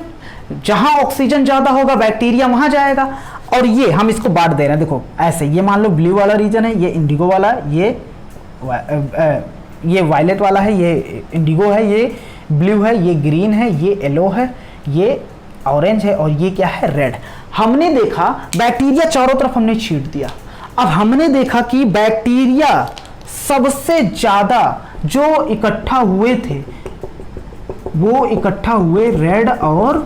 जहां ऑक्सीजन ज्यादा होगा बैक्टीरिया वहां जाएगा। और ये हम इसको बांट दे रहे हैं, देखो ऐसे, ये मान लो ब्लू वाला रीजन है, ये इंडिगो वाला, ये वायलेट वाला है, ये इंडिगो है, ये ब्लू है, ये ग्रीन है, ये येलो है, ये ऑरेंज है और ये क्या है, रेड। हमने देखा बैक्टीरिया चारों तरफ हमने छींट दिया। अब हमने देखा कि बैक्टीरिया सबसे ज्यादा जो इकट्ठा हुए थे वो इकट्ठा हुए रेड और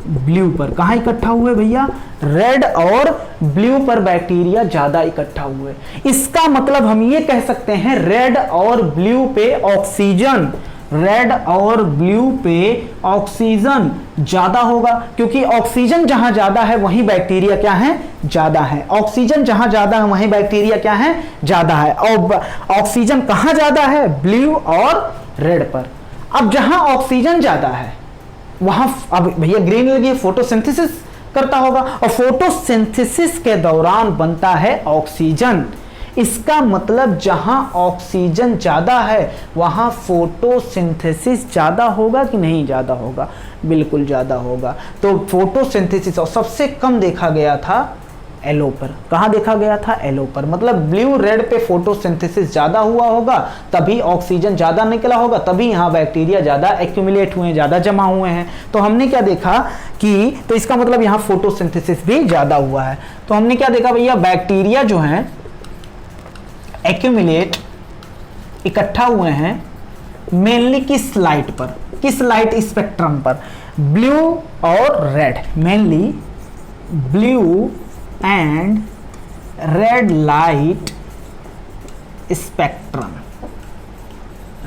ब्लू पर। कहां इकट्ठा हुए भैया, रेड और ब्लू पर बैक्टीरिया ज्यादा इकट्ठा हुए। इसका मतलब हम ये कह सकते हैं रेड और ब्लू पे ऑक्सीजन, रेड और ब्लू पे ऑक्सीजन ज्यादा होगा, क्योंकि ऑक्सीजन जहां ज्यादा है वहीं बैक्टीरिया क्या है, ज्यादा है। ऑक्सीजन जहां ज्यादा है वहीं बैक्टीरिया क्या है, ज्यादा है। और ऑक्सीजन कहां ज्यादा है, ब्लू और रेड पर। अब जहां ऑक्सीजन ज्यादा है वहां, अब भैया ग्रीन लगी, फोटोसिंथेसिस करता होगा और फोटोसिंथेसिस के दौरान बनता है ऑक्सीजन। इसका मतलब जहां ऑक्सीजन ज्यादा है वहां फोटोसिंथेसिस ज्यादा होगा कि नहीं ज्यादा होगा, बिल्कुल ज्यादा होगा। तो फोटोसिंथेसिस और सबसे कम देखा गया था येलो पर। कहां देखा गया था, येलो पर। मतलब ब्लू रेड पे फोटोसिंथेसिस ज्यादा हुआ होगा तभी ऑक्सीजन ज्यादा निकला होगा, तभी यहां बैक्टीरिया ज्यादा एक्यूमुलेट हुए हैं, ज्यादा जमा हुए हैं। तो हमने क्या देखा कि, तो इसका मतलब यहां फोटोसिंथेसिस भी ज्यादा हुआ है। तो हमने क्या देखा भैया, बैक्टीरिया जो है एक्यूमुलेट, इकट्ठा हुए हैं मेनली किस लाइट पर, किस लाइट स्पेक्ट्रम पर, ब्लू और red, mainly blue and red light spectrum,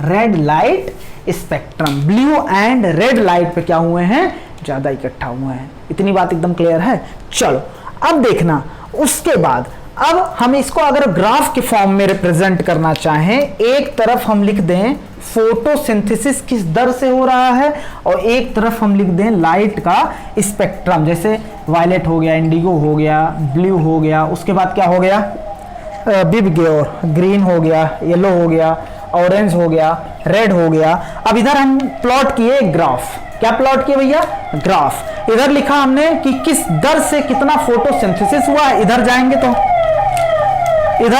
red light spectrum, blue and red light पे क्या हुए हैं, ज्यादा इकट्ठा हुए हैं। इतनी बात एकदम क्लियर है। चलो अब देखना, उसके बाद अब हम इसको अगर ग्राफ के फॉर्म में रिप्रेजेंट करना चाहें, एक तरफ हम लिख दें फोटोसिंथेसिस किस दर से हो रहा है और एक तरफ हम लिख दें लाइट का स्पेक्ट्रम, जैसे वायलेट हो गया, इंडिगो हो गया, ब्लू हो गया, उसके बाद क्या हो गया, ग्रीन हो गया, येलो हो गया, ऑरेंज हो गया, रेड हो गया। अब इधर हम प्लॉट किए ग्राफ। क्या प्लॉट किए भैया, ग्राफ। इधर लिखा हमने कि किस दर से कितना फोटोसिंथेसिस हुआ है। इधर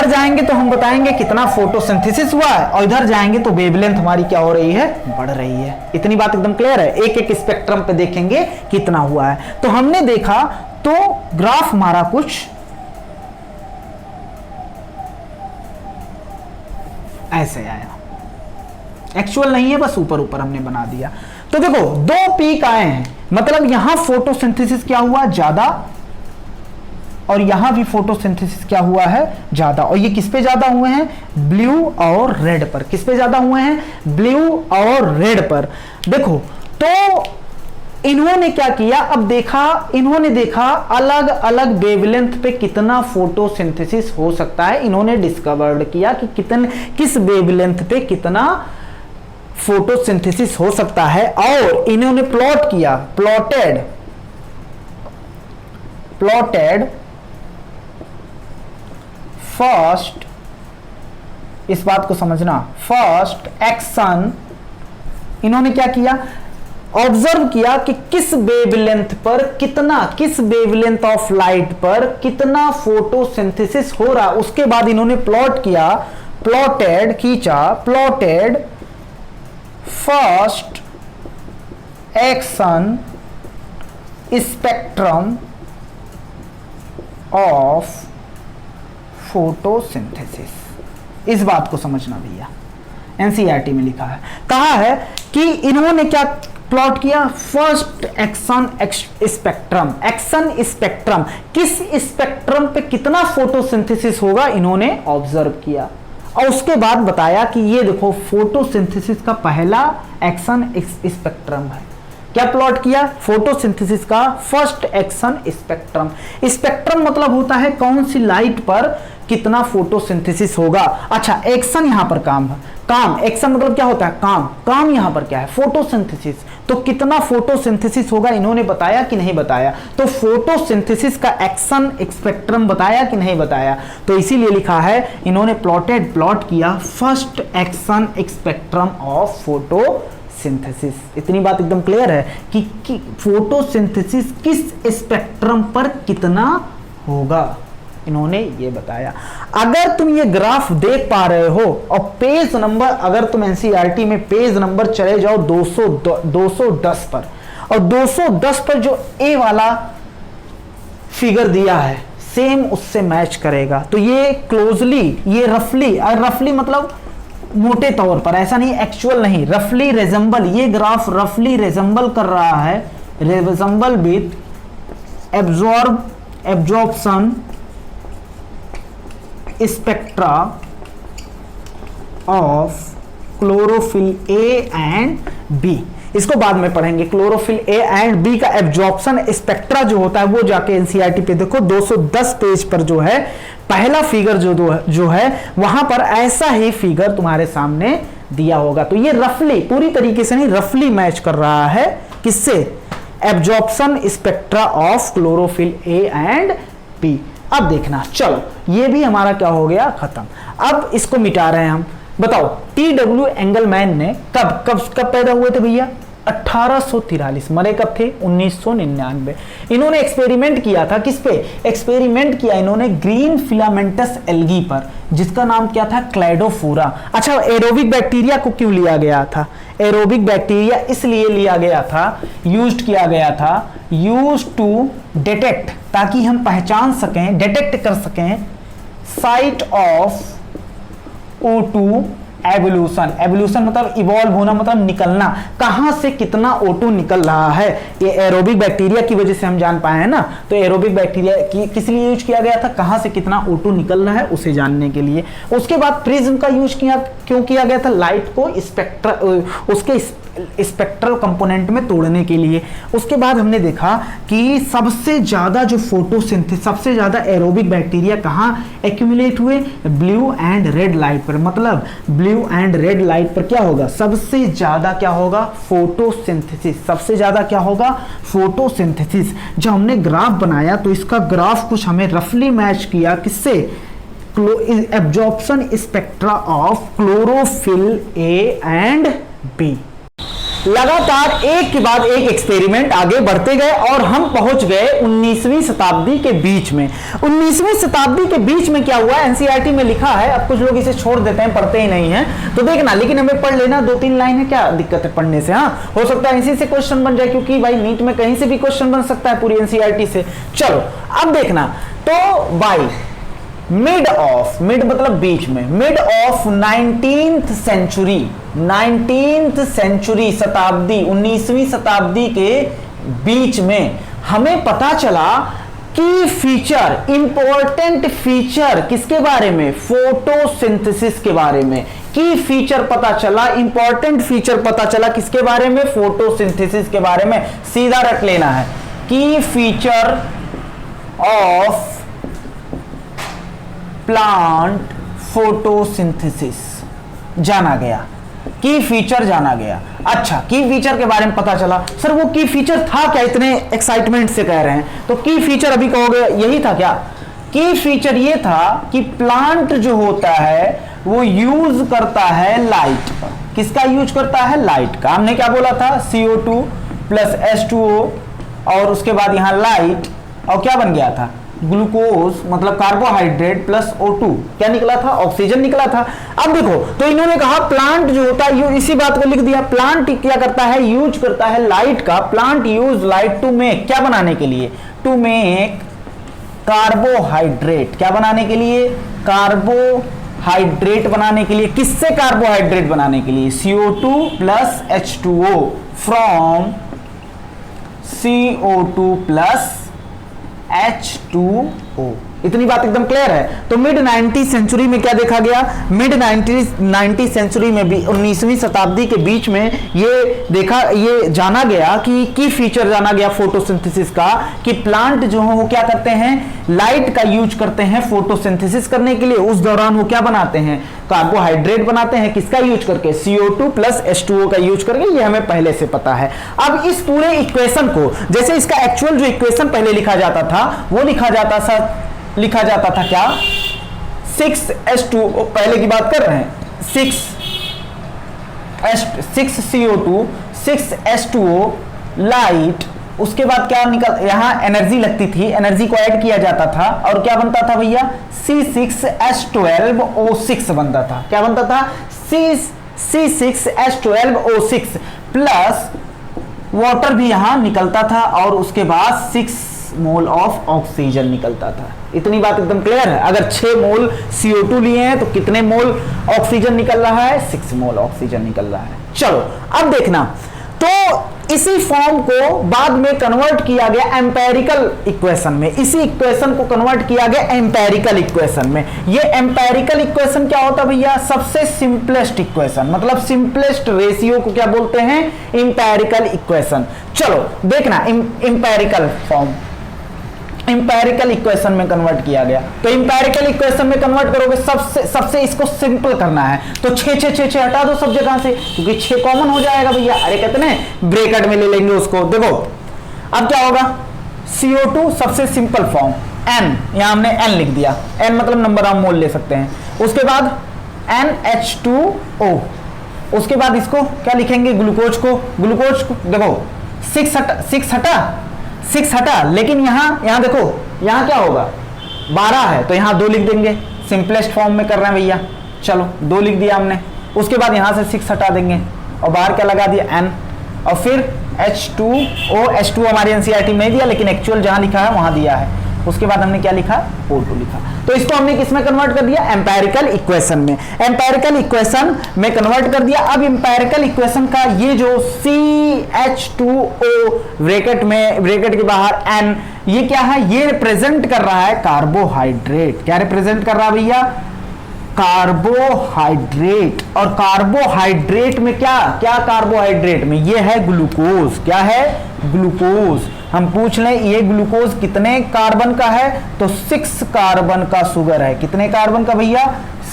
जाएंगे तो हम बताएंगे कितना फोटोसिंथेसिस हुआ है, और इधर जाएंगे तो वेवलेंथ हमारी क्या हो रही है, बढ़ रही है। इतनी बात एकदम क्लियर है। एक एक स्पेक्ट्रम पे देखेंगे कितना हुआ है। तो हमने देखा तो ग्राफ हमारा कुछ ऐसे आया, एक्चुअल नहीं है, बस ऊपर ऊपर हमने बना दिया। तो देखो 2 पीक आए हैं, मतलब यहां फोटोसिंथेसिस क्या हुआ, ज्यादा, और यहां भी फोटोसिंथेसिस क्या हुआ है, ज्यादा। और ये किस पे ज्यादा हुए हैं, ब्लू और रेड पर। किस पे ज्यादा हुए हैं, ब्लू और रेड पर। देखो तो इन्होंने क्या किया, अब देखा, इन्होंने देखा अलग अलग वेवलेंथ पे कितना फोटोसिंथेसिस हो सकता है। इन्होंने डिस्कवर्ड किया कि किस वेवलेंथ पे कितना फोटोसिंथेसिस हो सकता है, और इन्होंने प्लॉट किया, प्लॉटेड फर्स्ट, इस बात को समझना, फर्स्ट एक्शन, इन्होंने क्या किया, ऑब्जर्व किया कि किस वेवलेंथ पर कितना, किस वेवलेंथ ऑफ लाइट पर कितना फोटोसिंथेसिस हो रहा। उसके बाद इन्होंने प्लॉट किया, प्लॉटेड खींचा, plotted first action spectrum of photosynthesis. इस बात को समझना भैया, एनसीईआरटी में लिखा है, कहा है कि इन्होंने क्या प्लॉट किया, first action spectrum, action spectrum, किस स्पेक्ट्रम पे कितना फोटोसिंथेसिस होगा इन्होंने ऑब्जर्व किया, और उसके बाद बताया कि ये देखो फोटोसिंथेसिस का पहला एक्शन स्पेक्ट्रम है। क्या प्लॉट किया, फोटोसिंथेसिस का फर्स्ट एक्शन स्पेक्ट्रम। स्पेक्ट्रम मतलब होता है कौन सी लाइट पर कितना फोटोसिंथेसिस होगा। अच्छा, एक्शन यहां पर काम है, काम, एक्शन मतलब क्या होता है, काम, काम यहां पर क्या है, फोटोसिंथेसिस। तो कितना फोटोसिंथेसिस होगा इन्होंने बताया कि नहीं बताया, तो फोटोसिंथेसिस का एक्शन स्पेक्ट्रम बताया कि नहीं बताया, तो इसीलिए लिखा है इन्होंने प्लॉट किया first action spectrum of photosynthesis. इतनी बात एकदम क्लियर है कि फोटोसिंथेसिस किस स्पेक्ट्रम पर कितना होगा, इन्होंने ये बताया। अगर तुम ये ग्राफ देख पा रहे हो और पेज नंबर, अगर तुम एनसीईआरटी में पेज नंबर चले जाओ 210 पर, और 210 पर जो ए वाला फिगर दिया है सेम उससे मैच करेगा। तो ये क्लोजली, ये रफली मतलब मोटे तौर पर, ऐसा नहीं एक्चुअल नहीं, रफली रेजम्बल, ये ग्राफ रफली रेजम्बल कर रहा है, resemble with absorption spectra of chlorophyll A and B. इसको बाद में पढ़ेंगे। क्लोरोफिल ए एंड बी का एब्जॉर्प्शन स्पेक्ट्रा जो होता है वो जाके एनसीईआरटी पे देखो 210 पेज पर जो है पहला फिगर जो है वहां पर ऐसा ही फिगर तुम्हारे सामने दिया होगा। तो ये रफली, पूरी तरीके से नहीं, रफली मैच कर रहा है किससे, absorption spectra of chlorophyll A and B. अब देखना, चलो ये भी हमारा क्या हो गया, खत्म। अब इसको मिटा रहे हैं हम। बताओ टी.डब्ल्यू. एंगलमैन ने कब पैदा हुए थे भैया, 1843। मरे कब थे, 1999। इन्होंने एक्सपेरिमेंट किया था, किस पे एक्सपेरिमेंट किया इन्होंने, ग्रीन फिलामेंटस एल्गी पर, जिसका नाम क्या था, क्लाइडोफोरा। अच्छा, एरोबिक बैक्टीरिया को क्यों लिया गया था, एरोबिक बैक्टीरिया इसलिए लिया गया था, यूज्ड किया गया था, यूज टू डिटेक्ट, ताकि हम पहचान सकें, डिटेक्ट कर सकें site of O2 evolution. Evolution मतलब इवॉल्व होना, मतलब निकलना, कहां से कितना O2 निकल रहा है, ये एरोबिक बैक्टीरिया की वजह से हम जान पाए हैं ना। तो एरोबिक बैक्टीरिया किस लिए यूज किया गया था, कहां से कितना O2 निकल रहा है उसे जानने के लिए। उसके बाद प्रिज्म का यूज क्यों किया गया था, लाइट को उसके स्पेक्ट्रल कंपोनेंट में तोड़ने के लिए। उसके बाद हमने देखा कि सबसे ज्यादा जो फोटोसिंथेसिस, सबसे ज्यादा एरोबिक बैक्टीरिया कहां एक्यूमुलेट हुए, ब्लू एंड रेड लाइट पर। मतलब ब्लू एंड रेड लाइट पर क्या होगा, सबसे ज्यादा क्या होगा, फोटोसिंथेसिस, सबसे ज्यादा क्या होगा, फोटोसिंथेसिस। जब हमने ग्राफ बनाया तो इसका ग्राफ कुछ हमें रफली मैच किया किससे, absorption spectra of chlorophyll A and B. लगातार एक के बाद एक एक्सपेरिमेंट आगे बढ़ते गए और हम पहुंच गए 19वीं शताब्दी के बीच में। 19वीं शताब्दी के बीच में क्या हुआ, एनसीईआरटी में लिखा है, अब कुछ लोग इसे छोड़ देते हैं, पढ़ते ही नहीं है, तो देखना, लेकिन हमें पढ़ लेना, 2-3 लाइन है, क्या दिक्कत है पढ़ने से। हाँ, हो सकता है इसी से क्वेश्चन बन जाए, क्योंकि भाई नीट में कहीं से भी क्वेश्चन बन सकता है पूरी एनसीईआरटी से। चलो अब देखना, तो बाई मिड मतलब बीच में, मिड ऑफ 19th सेंचुरी शताब्दी, 19वीं शताब्दी के बीच में हमें पता चला की फीचर, इंपॉर्टेंट फीचर किसके बारे में, फोटोसिंथेसिस के बारे में। की फीचर पता चला, इंपॉर्टेंट फीचर पता चला किसके बारे में, फोटोसिंथेसिस के बारे में। सीधा रट लेना है, की फीचर ऑफ प्लांट फोटोसिंथेसिस जाना गया, की फीचर जाना गया। अच्छा, की फीचर के बारे में पता चला। सर वो की फीचर था क्या, इतने एक्साइटमेंट से कह रहे हैं, तो की फीचर अभी कहोगे यही था क्या? की फीचर ये था कि प्लांट जो होता है वो यूज करता है लाइट। किसका यूज करता है? लाइट का। हमने क्या बोला था? CO2 प्लस H2O और उसके बाद यहां लाइट, और क्या बन गया था? ग्लूकोज, मतलब कार्बोहाइड्रेट प्लस O2, क्या निकला था? ऑक्सीजन निकला था। अब देखो, तो इन्होंने कहा प्लांट जो होता है, इसी बात को लिख दिया, प्लांट क्या करता है? यूज करता है लाइट का। Plant use light to make, क्या बनाने के लिए? To make carbohydrate. क्या बनाने के लिए? कार्बोहाइड्रेट बनाने के लिए। किससे कार्बोहाइड्रेट बनाने के लिए? CO2 plus H2O from CO2 plus H2O। इतनी बात एकदम क्लियर है। तो मिड 90 सेंचुरी में क्या देखा गया? मिड 90 सेंचुरी में भी 19वीं शताब्दी के बीच में ये जाना गया कि की फीचर जाना गया फोटोसिंथेसिस का, कि प्लांट जो है वो क्या करते हैं? लाइट का यूज करते हैं फोटोसिंथेसिस करने के लिए। उस दौरान वो क्या बनाते हैं? कार्बोहाइड्रेट बनाते हैं। किसका यूज करके? CO2 प्लस H2O का यूज करके। ये हमें पहले से पता है। अब इस पूरे इक्वेशन को, जैसे इसका एक्चुअल जो इक्वेशन पहले लिखा जाता था, वो लिखा जाता था क्या? 6H2O, पहले की बात कर रहे हैं, 6CO2 6H2O लाइट। उसके बाद क्या निकल, यहां एनर्जी लगती थी, एनर्जी को ऐड किया जाता था और क्या बनता था भैया? C6H12O6 बनता था। क्या बनता था? C6H12O6 प्लस वाटर भी यहां निकलता था और उसके बाद 6 मोल ऑफ ऑक्सीजन निकलता था। इतनी बात एकदम क्लियर है। अगर 6 मोल CO2 लिए हैं तो कितने मोल ऑक्सीजन निकल रहा है? 6 मोल ऑक्सीजन निकल रहा है। चलो अब देखना, तो इसी फॉर्म को बाद में कन्वर्ट किया गया एम्पेरिकल इक्वेशन में। इसी इक्वेशन को कन्वर्ट किया गया एम्पेरिकल इक्वेशन में। ये एम्पेरिकल इक्वेशन क्या होता है भैया? सबसे सिंपलेस्ट इक्वेशन, मतलब सिंपलेस्ट रेशियो को क्या बोलते हैं? Empirical equation. चलो देखना, एम्पेरिकल फॉर्म इंपेरिकल इक्वेशन में कन्वर्ट किया गया। तो इंपेरिकल इक्वेशन में कन्वर्ट करोगे, सबसे इसको सिंपल करना है, तो 6 हटा दो सब जगह से, क्योंकि 6 कॉमन हो जाएगा भैया। अरे कहते हैं ब्रैकेट में ले लेंगे उसको। देखो अब क्या होगा? CO2 सबसे सिंपल फॉर्म, N, यहां हमने N लिख दिया। N मतलब नंबर ऑफ मोल ले सकते हैं। उसके बाद NH2O, उसके बाद इसको क्या लिखेंगे? ग्लूकोज को देखो 6 हटा, लेकिन यहां देखो, यहां क्या होगा? 12 है, तो यहां 2 लिख देंगे। सिंपलेस्ट फॉर्म में कर रहे हैं भैया। चलो 2 लिख दिया हमने। उसके बाद यहां से 6 हटा देंगे और बाहर क्या लगा दिया? N, और फिर H2O हमारी NCERT में दिया, लेकिन एक्चुअल जहां लिखा है वहां दिया है। उसके बाद हमने क्या लिखा? O2 लिखा। तो इसको हमने किसमें कन्वर्ट कर दिया? एम्पेरिकल इक्वेशन में। एम्पेरिकल इक्वेशन में कन्वर्ट कर दिया। अब एम्पेरिकल इक्वेशन का ये जो CH2O ब्रैकेट के बाहर N, ये क्या है? ये रिप्रेजेंट कर रहा है कार्बोहाइड्रेट। क्या रिप्रेजेंट कर रहा है भैया? कार्बोहाइड्रेट। और कार्बोहाइड्रेट में क्या कार्बोहाइड्रेट में ये है ग्लूकोज। क्या है? ग्लूकोज। हम पूछ लें ये ग्लूकोज कितने कार्बन का है? तो 6 कार्बन का शुगर है। कितने कार्बन का भैया?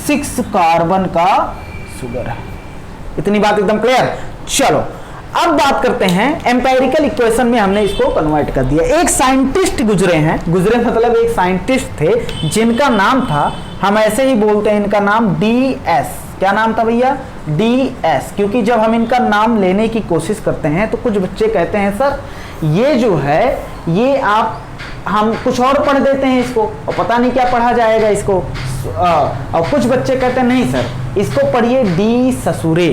6 कार्बन का शुगर है। इतनी बात एकदम क्लियर। चलो अब बात करते हैं एम्पेरिकल इक्वेशन में हमने इसको कन्वर्ट कर दिया। एक साइंटिस्ट गुजरे मतलब एक साइंटिस्ट थे जिनका नाम था, हम ऐसे ही बोलते हैं इनका नाम DS। क्या नाम था भैया? DS। क्योंकि जब हम इनका नाम लेने की कोशिश करते हैं तो कुछ बच्चे कहते हैं सर ये जो है ये हम कुछ और पढ़ देते हैं इसको, और पता नहीं क्या पढ़ा जाएगा इसको। और कुछ बच्चे कहते हैं नहीं सर इसको पढ़िए डी ससुरे।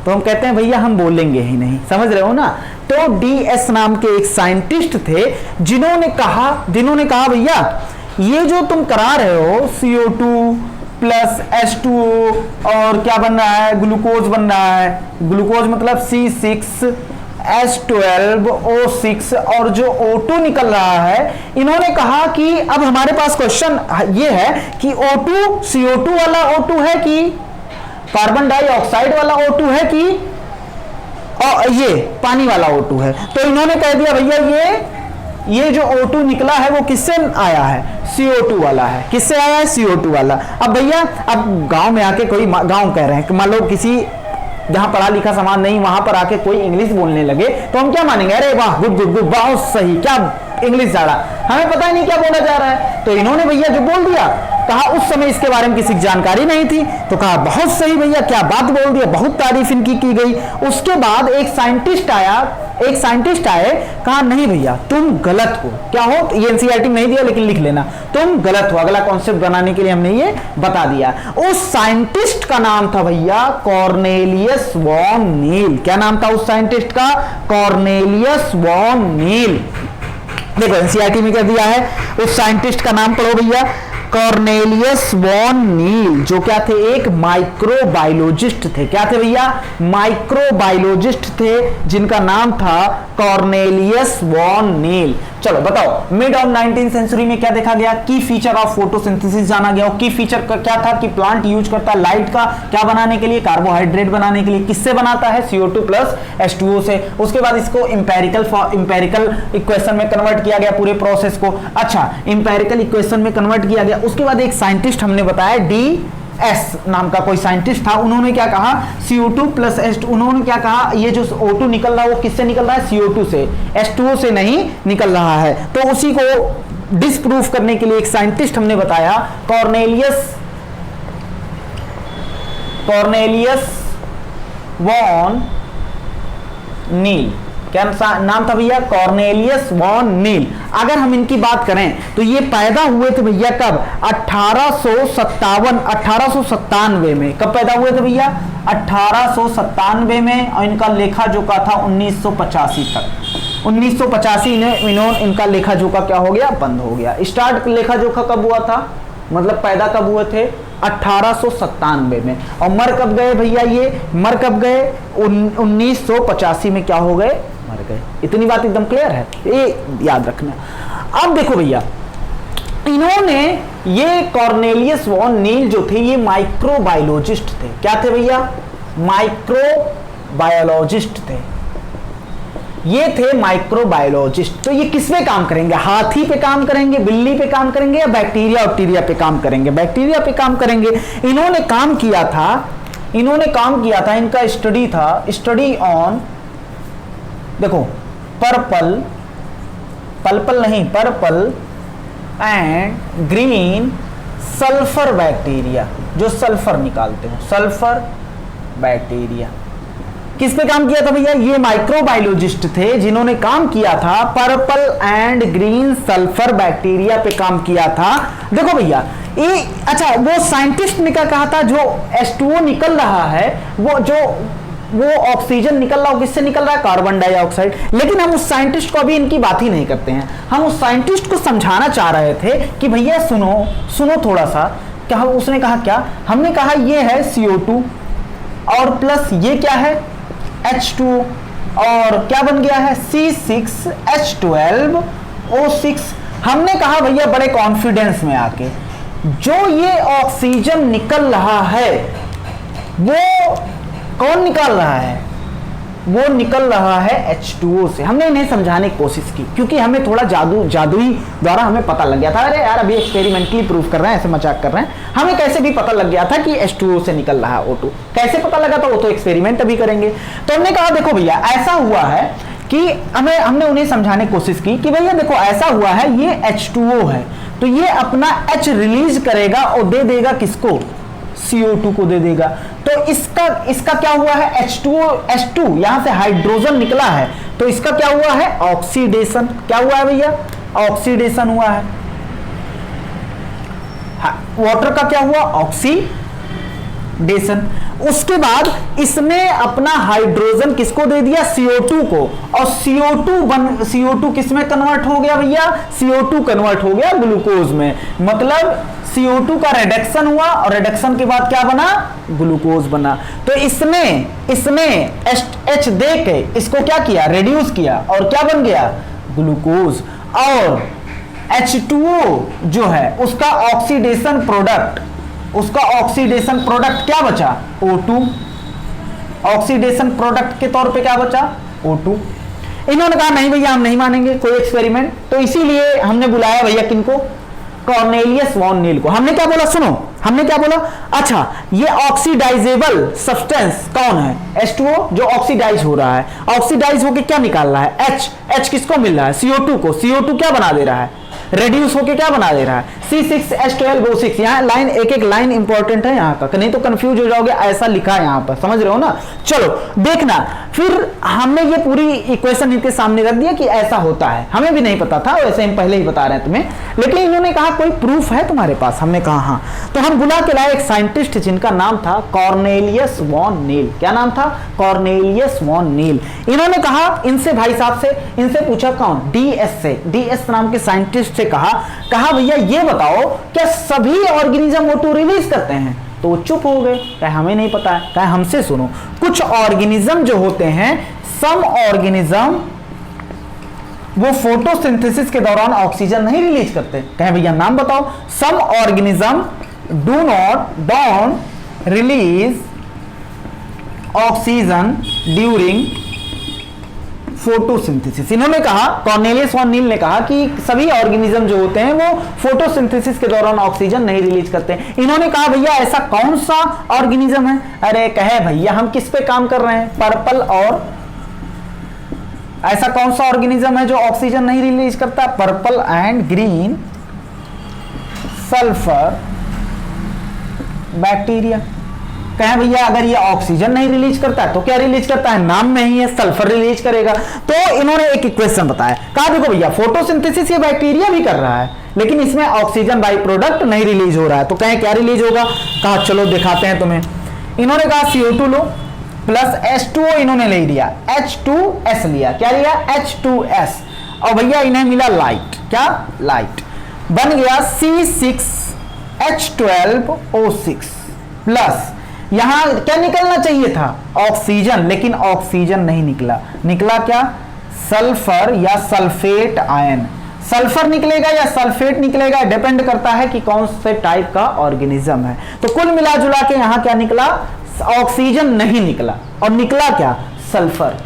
तो हम कहते हैं भैया हम बोलेंगे ही नहीं, समझ रहे हो ना। तो DS नाम के एक साइंटिस्ट थे जिन्होंने कहा भैया ये जो तुम करा रहे हो CO2 प्लस H2O और क्या बन रहा है? ग्लूकोज बन रहा है। ग्लूकोज मतलब C6 H12O6 और जो O2 निकल रहा है, इन्होंने कहा कि अब हमारे पास क्वेश्चन ये है कि O2 CO2 वाला O2 है कि कार्बन डाइऑक्साइड वाला O2 है कि और ये पानी वाला O2 है। तो इन्होंने कह दिया भैया ये जो O2 निकला है वो किससे आया है, CO2 वाला है। किससे आया है, CO2 वाला। अब भैया अब गांव में आके कोई गांव कह रहे हैं कि मान लो किसी जहां पढ़ा लिखा समाज नहीं वहां पर आके कोई इंग्लिश बोलने लगे तो हम क्या मानेंगे, अरे वाह गुड गुड गुड बहुत सही, क्या इंग्लिश झाड़ा, हमें पता ही नहीं क्या बोला जा रहा है। तो इन्होंने भैया जो बोल दिया, कहा उस समय इसके बारे में किसी की जानकारी नहीं थी, तो कहा बहुत सही भैया क्या बात बोल दिया, बहुत तारीफ इनकी की गई। उसके बाद एक साइंटिस्ट आए, कहा नहीं भैया तुम गलत हो, क्या हो, ये एनसीईआरटी में नहीं दिया लेकिन लिख लेना, तुम गलत हो। अगला कॉन्सेप्ट बनाने के लिए हमने ये बता दिया। उस साइंटिस्ट का नाम था भैया कॉर्नेलियस वॉन नील। क्या नाम था उस साइंटिस्ट का, कॉर्नेलियस वॉन नील। देखो एनसीईआरटी में क्या दिया है, उस साइंटिस्ट का नाम पढ़ो भैया, कॉर्नेलियस वॉन नील, जो क्या थे, एक माइक्रोबायोलॉजिस्ट थे। क्या थे भैया, माइक्रोबायोलॉजिस्ट थे, जिनका नाम था कॉर्नेलियस वॉन नील। चलो बताओ मिड ऑफ 19th सेंचुरी में क्या देखा गया, की फीचर ऑफ फोटोसिंथेसिस जाना गया। की फीचर का क्या था कि प्लांट यूज करता है लाइट का क्या बनाने के लिए, कार्बोहाइड्रेट बनाने के लिए। किससे बनाता है, CO2 प्लस H2O से। उसके बाद इसको इंपेरिकल इक्वेशन में कन्वर्ट किया गया पूरे प्रोसेस को। अच्छा इंपेरिकल इक्वेशन में कन्वर्ट किया गया। उसके बाद एक साइंटिस्ट हमने बताया DS नाम का कोई साइंटिस्ट था, उन्होंने क्या कहा, CO2 प्लस H2, उन्होंने क्या कहा, ये जो O2 निकल रहा है वो किससे निकल रहा है, CO2 से, H2O से नहीं निकल रहा है। तो उसी को डिस्प्रूव करने के लिए एक साइंटिस्ट हमने बताया कॉर्नेलियस वॉन नील। क्या नाम था भैया, कॉर्नेलियस वॉन नील। अगर हम इनकी बात करें तो ये पैदा हुए थे भैया कब, 1897 में। कब पैदा हुए थे भैया, 1897 में। और इनका लेखा जोखा था 1985 तक। 1985 में इनका लेखा जोखा क्या हो गया, बंद हो गया। स्टार्ट लेखा जोखा कब हुआ था, मतलब पैदा कब हुए थे, 1897 में। और मर कब गए भैया, ये मर कब गए, 1985 में क्या हो गए, मर गए। इतनी बात एकदम क्लियर है, ये याद रखना। अब देखो भैया इन्होंने, ये कॉर्नेलियस वॉन नील जो थे ये माइक्रोबायोलॉजिस्ट थे। क्या थे भैया, माइक्रोबायोलॉजिस्ट थे। ये थे माइक्रोबायोलॉजिस्ट। तो ये किस पे काम करेंगे, हाथी पे काम करेंगे, बिल्ली पे काम करेंगे, या बैक्टीरिया पे काम करेंगे, बैक्टीरिया पे काम करेंगे। इन्होंने काम किया था, इनका स्टडी ऑन, देखो purple and green sulphur bacteria, जो सल्फर निकालते हो, सल्फर बैक्टीरिया। किस पे काम किया था भैया, ये माइक्रोबायोलॉजिस्ट थे जिन्होंने काम किया था purple and green sulphur bacteria पे काम किया था। देखो भैया ये, अच्छा वो साइंटिस्ट ने क्या कहा था, जो H2O निकल रहा है वो ऑक्सीजन निकल रहा है, किससे निकल रहा है, कार्बन डाइऑक्साइड। लेकिन हम उस साइंटिस्ट को अभी इनकी बात ही नहीं करते हैं, हम उस साइंटिस्ट को समझाना चाह रहे थे कि भैया सुनो थोड़ा सा। क्या उसने कहा, क्या हमने कहा, ये है CO2 और प्लस ये क्या है H2O, और क्या बन गया है C6H12O6। हमने कहा भैया बड़े कॉन्फिडेंस में आके, जो ये ऑक्सीजन निकल रहा है वो कौन निकाल रहा है, वो निकल रहा है H2O से। हमने इन्हें समझाने की कोशिश की, क्योंकि हमें थोड़ा जादुई द्वारा हमें पता लग गया था, अरे यार अभी एक्सपेरिमेंटली प्रूफ कर रहे हैं, ऐसे मजाक कर रहे हैं। हमें कैसे भी पता लग गया था कि H2O से निकल रहा है O2। कैसे पता लगा था, वो तो एक्सपेरिमेंट अभी करेंगे। तो हमने कहा देखो भैया ऐसा हुआ है कि हमने उन्हें समझाने की कोशिश की कि भैया देखो ऐसा हुआ है, ये H2O है तो ये अपना H रिलीज करेगा और दे देगा किसको, CO2 को दे देगा। तो इसका क्या हुआ है, H2 यहां से हाइड्रोजन निकला है, तो इसका क्या हुआ है, ऑक्सीडेशन। क्या हुआ है भैया, ऑक्सीडेशन हुआ है। वाटर का क्या हुआ, ऑक्सीडेशन। उसके बाद इसने अपना हाइड्रोजन किसको दे दिया, CO2 को, और CO2 किस में कन्वर्ट हो गया भैया, CO2 कन्वर्ट हो गया ग्लूकोज में, मतलब CO2 का रिडक्शन हुआ और रिडक्शन के बाद क्या बना, ग्लूकोज बना। तो इसने H दे के इसको क्या किया, रिड्यूस किया और क्या बन गया, ग्लूकोज। और H2O जो है उसका ऑक्सीडेशन प्रोडक्ट क्या बचा, O2। ऑक्सीडेशन प्रोडक्ट के तौर पे क्या बचा, O2। इन्होंने कहा नहीं भैया हम नहीं मानेंगे कोई एक्सपेरिमेंट, तो इसीलिए हमने बुलाया भैया किनको, कॉर्नेलियस वॉन नील को। हमने क्या बोला, सुनो हमने क्या बोला, अच्छा ये ऑक्सीडाइजेबल सब्सटेंस कौन है, H2O जो ऑक्सीडाइज हो रहा है, ऑक्सीडाइज होके क्या निकाल रहा है, H किसको मिल रहा है, CO2 को, CO2 क्या बना दे रहा है, रेड्यूस होके क्या बना दे रहा है, C6H12O6। यहाँ लाइन एक लाइन इंपॉर्टेंट है यहाँ का, नहीं तो कंफ्यूज हो जाओगे, ऐसा लिखा है यहाँ पर, समझ रहे हो ना। चलो देखना, फिर हमने ये पूरी इक्वेशन इनके सामने रख दिया कि ऐसा होता है, हमें भी नहीं पता था, वैसे हम पहले ही बता रहे हैं तुम्हें, लेकिन इन्होंने कहा कोई प्रूफ है तुम्हारे पास, हमने कहा हाँ। तो हम बुला के लाए एक साइंटिस्ट जिनका नाम था कॉर्नेलियस वॉन नील। क्या नाम था, कॉर्नेलियस वॉन नील। इन्होंने कहा इनसे, भाई साहब से, इनसे पूछा कौन, DS नाम के साइंटिस्ट से कहा भैया ये बताओ क्या सभी ऑर्गेनिज्म O2 रिलीज करते हैं, तो चुप हो गए, क्या हमें नहीं पता है, क्या हमसे सुनो। कुछ ऑर्गेनिज्म जो होते हैं, सम ऑर्गेनिज्म वो फोटोसिंथेसिस के दौरान ऑक्सीजन नहीं रिलीज करते, कहें भैया नाम बताओ। Some organism don't release oxygen during photosynthesis. इन्होंने कहा, कॉर्नेलियस वॉन नील ने कहा कि सभी ऑर्गेनिज्म जो होते हैं वो फोटोसिंथेसिस के दौरान ऑक्सीजन नहीं रिलीज करते हैं। इन्होंने कहा भैया ऐसा कौन सा ऑर्गेनिज्म है, अरे कहे भैया हम किस पे काम कर रहे हैं, पर्पल, और ऐसा कौन सा ऑर्गेनिज्म है जो ऑक्सीजन नहीं रिलीज करता, purple and green sulphur bacteria. कहें भैया अगर ये ऑक्सीजन नहीं रिलीज करता है तो क्या रिलीज करता है, नाम में ही है सल्फर रिलीज करेगा। तो इन्होंने एक इक्वेशन बताया, कहा देखो भैया फोटोसिंथेसिस ये बैक्टीरिया भी कर रहा है लेकिन इसमें ऑक्सीजन बाई प्रोडक्ट नहीं रिलीज हो रहा है, तो कहें क्या रिलीज होगा, कहा चलो दिखाते हैं तुम्हें। इन्होंने कहा CO2 लो प्लस H2O इन्होंने ले लिया, H2S लिया, क्या लिया, H2S, और भैया इन्हें मिला लाइट, क्या लाइट, बन गया C6H12O6 प्लस यहां क्या निकलना चाहिए था, ऑक्सीजन, लेकिन ऑक्सीजन नहीं निकला, निकला क्या, सल्फर या सल्फेट आयन। सल्फर निकलेगा या सल्फेट निकलेगा डिपेंड करता है कि कौन से टाइप का ऑर्गेनिज्म है। तो कुल मिला जुला के यहां क्या निकला, ऑक्सीजन नहीं निकला, और निकला क्या, सल्फर।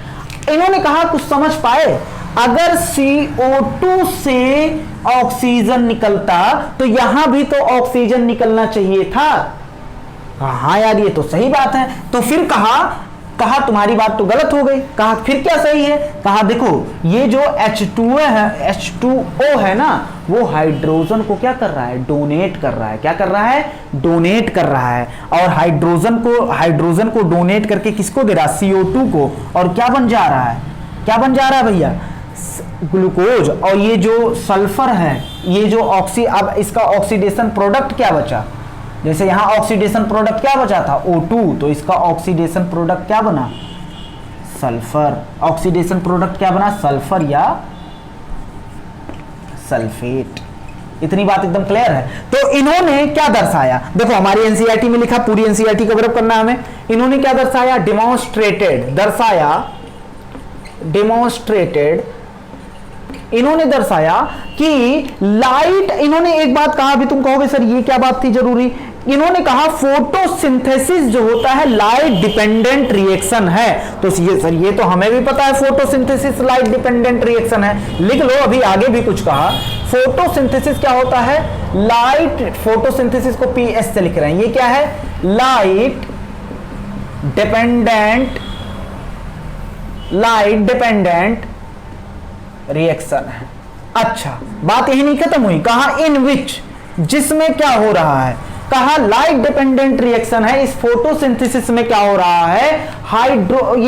इन्होंने कहा कुछ समझ पाए, अगर CO2 से ऑक्सीजन निकलता तो यहां भी तो ऑक्सीजन निकलना चाहिए था। हाँ यार ये तो सही बात है, तो फिर कहा तुम्हारी बात तो गलत हो गई, कहा फिर क्या सही है, कहा देखो ये जो H2O है ना वो हाइड्रोजन को क्या कर रहा है, डोनेट कर रहा है, क्या कर रहा है, डोनेट कर रहा है, और हाइड्रोजन को डोनेट करके किसको दे रहा है, CO2 को, और क्या बन जा रहा है, क्या बन जा रहा है भैया, ग्लूकोज। और ये जो सल्फर है, ये जो अब इसका ऑक्सीडेशन प्रोडक्ट क्या बचा, जैसे यहां ऑक्सीडेशन प्रोडक्ट क्या बचा था, O2, तो इसका ऑक्सीडेशन प्रोडक्ट क्या बना, सल्फर। ऑक्सीडेशन प्रोडक्ट क्या बना, सल्फर या सल्फेट। इतनी बात एकदम क्लियर है। तो इन्होंने क्या दर्शाया, देखो हमारी एनसीईआरटी में लिखा, पूरी एनसीईआरटी कवर अप करना हमें। इन्होंने क्या दर्शाया, डेमोन्स्ट्रेटेड इन्होंने दर्शाया कि लाइट, इन्होंने एक बात कहा, अभी तुम कहोगे सर ये क्या बात थी जरूरी, इन्होंने कहा फोटोसिंथेसिस जो होता है लाइट डिपेंडेंट रिएक्शन है। तो ये सर ये तो हमें भी पता है फोटोसिंथेसिस लाइट डिपेंडेंट रिएक्शन है, लिख लो, अभी आगे भी कुछ कहा। फोटोसिंथेसिस क्या होता है, लाइट, फोटोसिंथेसिस को PS से लिख रहे हैं, ये क्या है, लाइट डिपेंडेंट रिएक्शन है। अच्छा बात यही नहीं खत्म हुई, कहा इन विच, जिसमें क्या हो रहा है, कहा लाइट डिपेंडेंट रिएक्शन है। इस फोटोसिंथेसिस में क्या हो रहा है,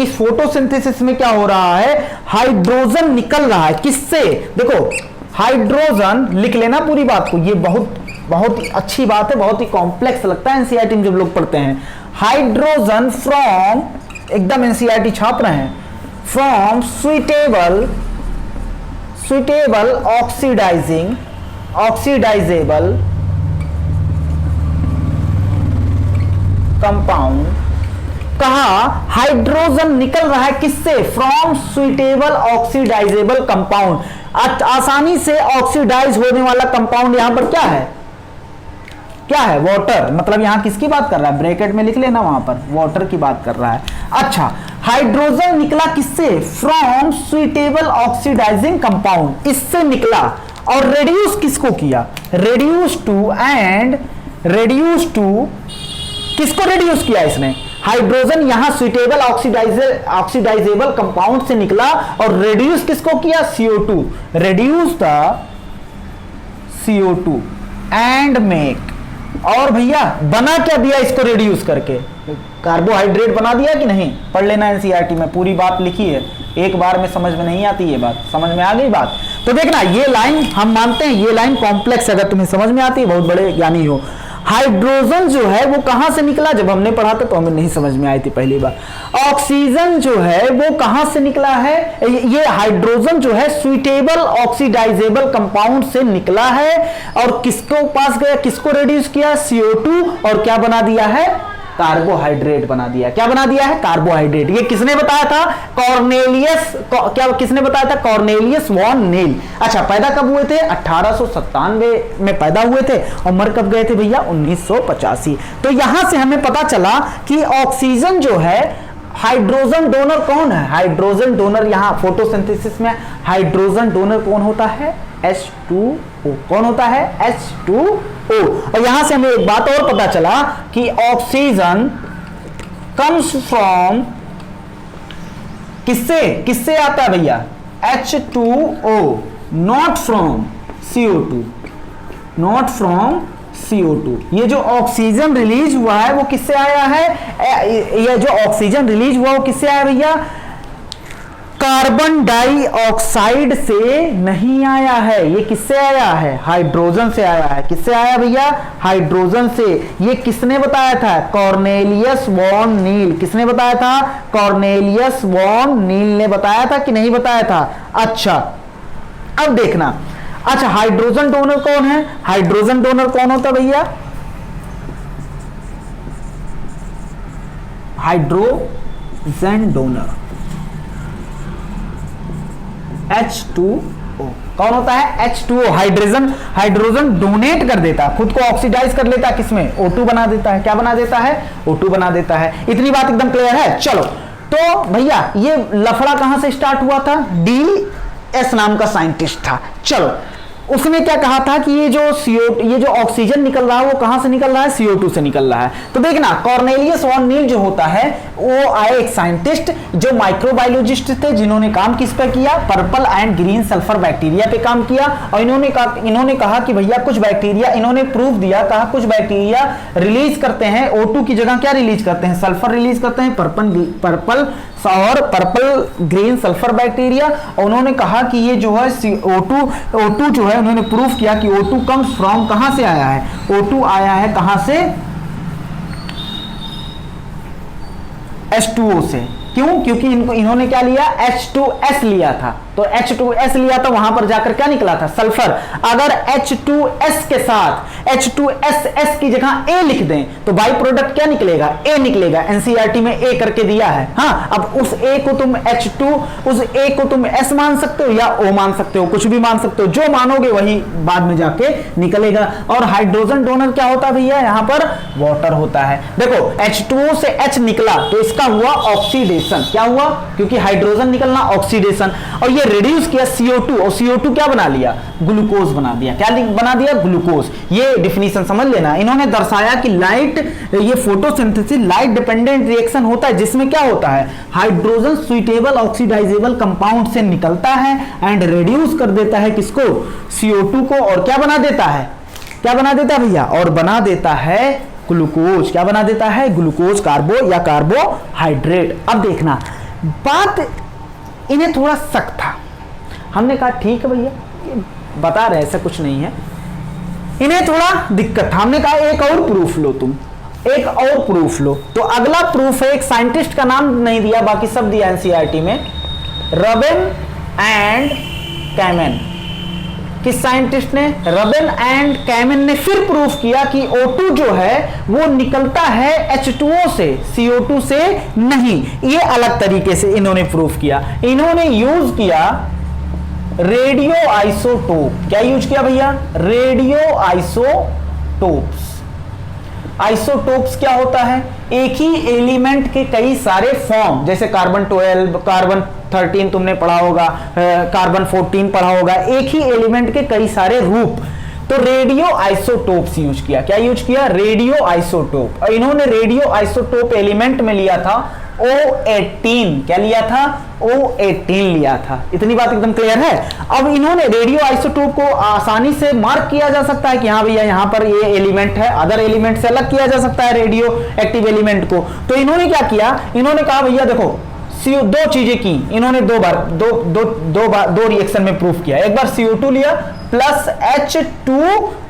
इस फोटोसिंथेसिस में क्या हो रहा है, हाइड्रोजन निकल रहा है, किससे, देखो हाइड्रोजन, लिख लेना पूरी बात को, ये बहुत बहुत ही अच्छी बात है, बहुत ही कॉम्प्लेक्स लगता है एनसीईआरटी में जब लोग पढ़ते हैं। हाइड्रोजन फ्रॉम, एकदम एनसीईआरटी छाप रहे हैं, फ्रॉम सुइटेबल ऑक्सीडाइजेबल कंपाउंड। कहा हाइड्रोजन निकल रहा है किससे? From suitable oxidisable compound. आसानी से ऑक्सीडाइज होने वाला कंपाउंड यहां पर क्या है? क्या है? वाटर। मतलब यहां किसकी बात कर रहा है? ब्रैकेट में लिख लेना, वहां पर वाटर की बात कर रहा है। अच्छा, हाइड्रोजन निकला किससे? फ्रॉम सुइटेबल ऑक्सीडाइजिंग कंपाउंड, इससे निकला। और रेड्यूस किसको किया? रेड्यूस टू किसको रेड्यूस किया इसने? हाइड्रोजन यहां सुइटेबल ऑक्सीडाइजेबल कंपाउंड से निकला और रेड्यूस किसको किया? CO2। Reduce the CO2 and make, और भैया बना क्या दिया इसको रेड्यूस करके? कार्बोहाइड्रेट बना दिया कि नहीं? पढ़ लेना एनसीईआरटी में, पूरी बात लिखी है, एक बार में समझ में नहीं आती ये बात। समझ में आ गई बात? तो देखना ये लाइन हम मानते हैं, ये लाइन कॉम्प्लेक्स अगर तुम्हें समझ में आती है, बहुत बड़े ज्ञानी हो। हाइड्रोजन जो है वो कहां से निकला? जब हमने पढ़ा था तो हमें नहीं समझ में आई थी पहली बार। ऑक्सीजन जो है वो कहां से निकला है? ये हाइड्रोजन जो है सुइटेबल ऑक्सीडाइजेबल कंपाउंड से निकला है और किसको पास गया? किसको रेड्यूस किया? CO2, और क्या बना दिया है? कार्बोहाइड्रेट बना दिया। क्या बना दिया है? कार्बोहाइड्रेट। ये किसने बताया था? क्या किसने बताया था? Cornelius Van Niel. अच्छा, पैदा कब हुए थे? 1897 में पैदा हुए थे और मर कब गए थे भैया? 1985। तो यहां से हमें पता चला कि ऑक्सीजन जो है, हाइड्रोजन डोनर कौन है? हाइड्रोजन डोनर यहां फोटोसिंथेसिस में हाइड्रोजन डोनर कौन होता है? H2O। कौन होता है? H2O। और यहां से हमें एक बात और पता चला कि ऑक्सीजन कम्स फ्रॉम किससे आता है भैया? H2O, not from CO2। Not from CO2। ये जो ऑक्सीजन रिलीज हुआ है वो किससे आया है? ये जो ऑक्सीजन रिलीज हुआ वो किससे आया भैया? कार्बन डाइऑक्साइड से नहीं आया है। ये किससे आया है? हाइड्रोजन से आया है। किससे आया भैया? हाइड्रोजन से। ये किसने बताया था? Cornelius Van Niel. किसने बताया था? कॉर्नेलियस वॉन नील ने बताया था कि नहीं बताया था? अच्छा, अब देखना। अच्छा, हाइड्रोजन डोनर कौन है? हाइड्रोजन डोनर कौन होता भैया? Hydrogen donor H2O। कौन होता है? H2O। हाइड्रोजन डोनेट कर देता है, खुद को ऑक्सीडाइज कर लेता है, किसमें? O2 बना देता है। क्या बना देता है? O2 बना देता है। इतनी बात एकदम क्लियर है? चलो, तो भैया ये लफड़ा कहां से स्टार्ट हुआ था? DS नाम का साइंटिस्ट था। चलो, उसने क्या कहा था कि ये जो ऑक्सीजन निकल रहा है वो कहां से निकल रहा है? CO2 से निकल रहा है। तो देखना, कॉर्नेलियस वॉन नील जो होता है वो आए एक साइंटिस्ट जो माइक्रोबायोलॉजिस्ट थे, जिन्होंने काम किस पे किया? Purple and green sulphur bacteria पे काम किया। और इन्होंने कहा कि भैया कुछ बैक्टीरिया, इन्होंने प्रूफ दिया, कहा कुछ बैक्टीरिया रिलीज करते हैं O2 की जगह क्या रिलीज करते हैं? सल्फर रिलीज करते हैं, पर्पल ग्रीन सल्फर बैक्टीरिया। और उन्होंने कहा कि ये जो है O2 जो है, उन्होंने प्रूफ किया कि O2 कम्स फ्रॉम, कहां से आया है? O2 आया है कहां से? H2O से। क्यों? क्योंकि इन्होंने क्या लिया? H2S लिया था। तो H2S लिया तो वहां पर जाकर क्या निकला था? सल्फर। अगर H2S के साथ H2SS की जगह A लिख दें तो बाई प्रोडक्ट क्या निकलेगा? A निकलेगा। एनसीईआरटी में A करके दिया है। हाँ, अब उस A को तुम H2, उस A को तुम S मान सकते हो या O मान सकते हो, कुछ भी मान सकते हो। जो मानोगे वही बाद में जाके निकलेगा। और हाइड्रोजन डोनर क्या होता है भैया? यहां पर वाटर होता है। देखो, H2O से H निकला तो इसका हुआ ऑक्सीडेशन। क्या हुआ? क्योंकि हाइड्रोजन निकलना, ऑक्सीडेशन। और ये रेड्यूस किया CO2, और CO2 क्या बना लिया? ग्लूकोज बना दिया। क्या बना दिया? ग्लूकोज। ये डिफिनीशन समझ लेना। इन्होंने दर्शाया कि ये फोटोसिंथेसिस लाइट डिपेंडेंट रिएक्शन होता है, जिसमें क्या होता है? हाइड्रोजन सुइटेबल ऑक्सीडाइजेबल कंपाउंड से निकलता है एंड रेड्यूस कर देता है किसको? CO2 को। और क्या बना देता है? क्या बना देता है भैया? और बना देता है ग्लूकोज। क्या बना देता है? ग्लूकोज, कार्बो या कार्बोहाइड्रेट। अब देखना, बात इन्हें थोड़ा शक था। हमने कहा ठीक है भैया, बता रहे ऐसा कुछ नहीं है। इन्हें थोड़ा दिक्कत था। हमने कहा एक और प्रूफ लो तुम। एक और प्रूफ लो। तो अगला प्रूफ है, एक साइंटिस्ट का नाम नहीं दिया, बाकी सब दिया एनसीईआरटी में, रबेन एंड कैमन। किस साइंटिस्ट ने? रबेन एंड कैमन ने फिर प्रूफ किया कि O2 जो है वो निकलता है H2O से, CO2 से नहीं। ये अलग तरीके से इन्होंने प्रूफ किया। इन्होंने यूज किया रेडियो आइसोटोप। क्या यूज किया भैया? Radio isotopes. आइसोटोप्स क्या होता है? एक ही एलिमेंट के कई सारे फॉर्म, जैसे कार्बन 12, कार्बन 13 तुमने पढ़ा होगा, कार्बन 14 पढ़ा होगा, एक ही एलिमेंट के कई सारे रूप। तो रेडियो आइसोटोप्स यूज किया। क्या यूज किया? Radio isotope. और इन्होंने रेडियो आइसोटोप एलिमेंट में लिया था O18। क्या लिया था? O18 लिया था। इतनी बात एकदम क्लियर है। अब इन्होंने रेडियो आइसोटोप को आसानी से मार्क किया जा सकता है कि हाँ भैया यहाँ पर ये एलिमेंट है, अदर एलिमेंट से अलग किया जा सकता है रेडियो एक्टिव एलिमेंट को। तो इन्होंने क्या किया? इन्होंने कहा भैया देखो, दो चीजें की इन्होंने, दो रिएक्शन में प्रूफ किया। एक बार CO2 लिया प्लस H2,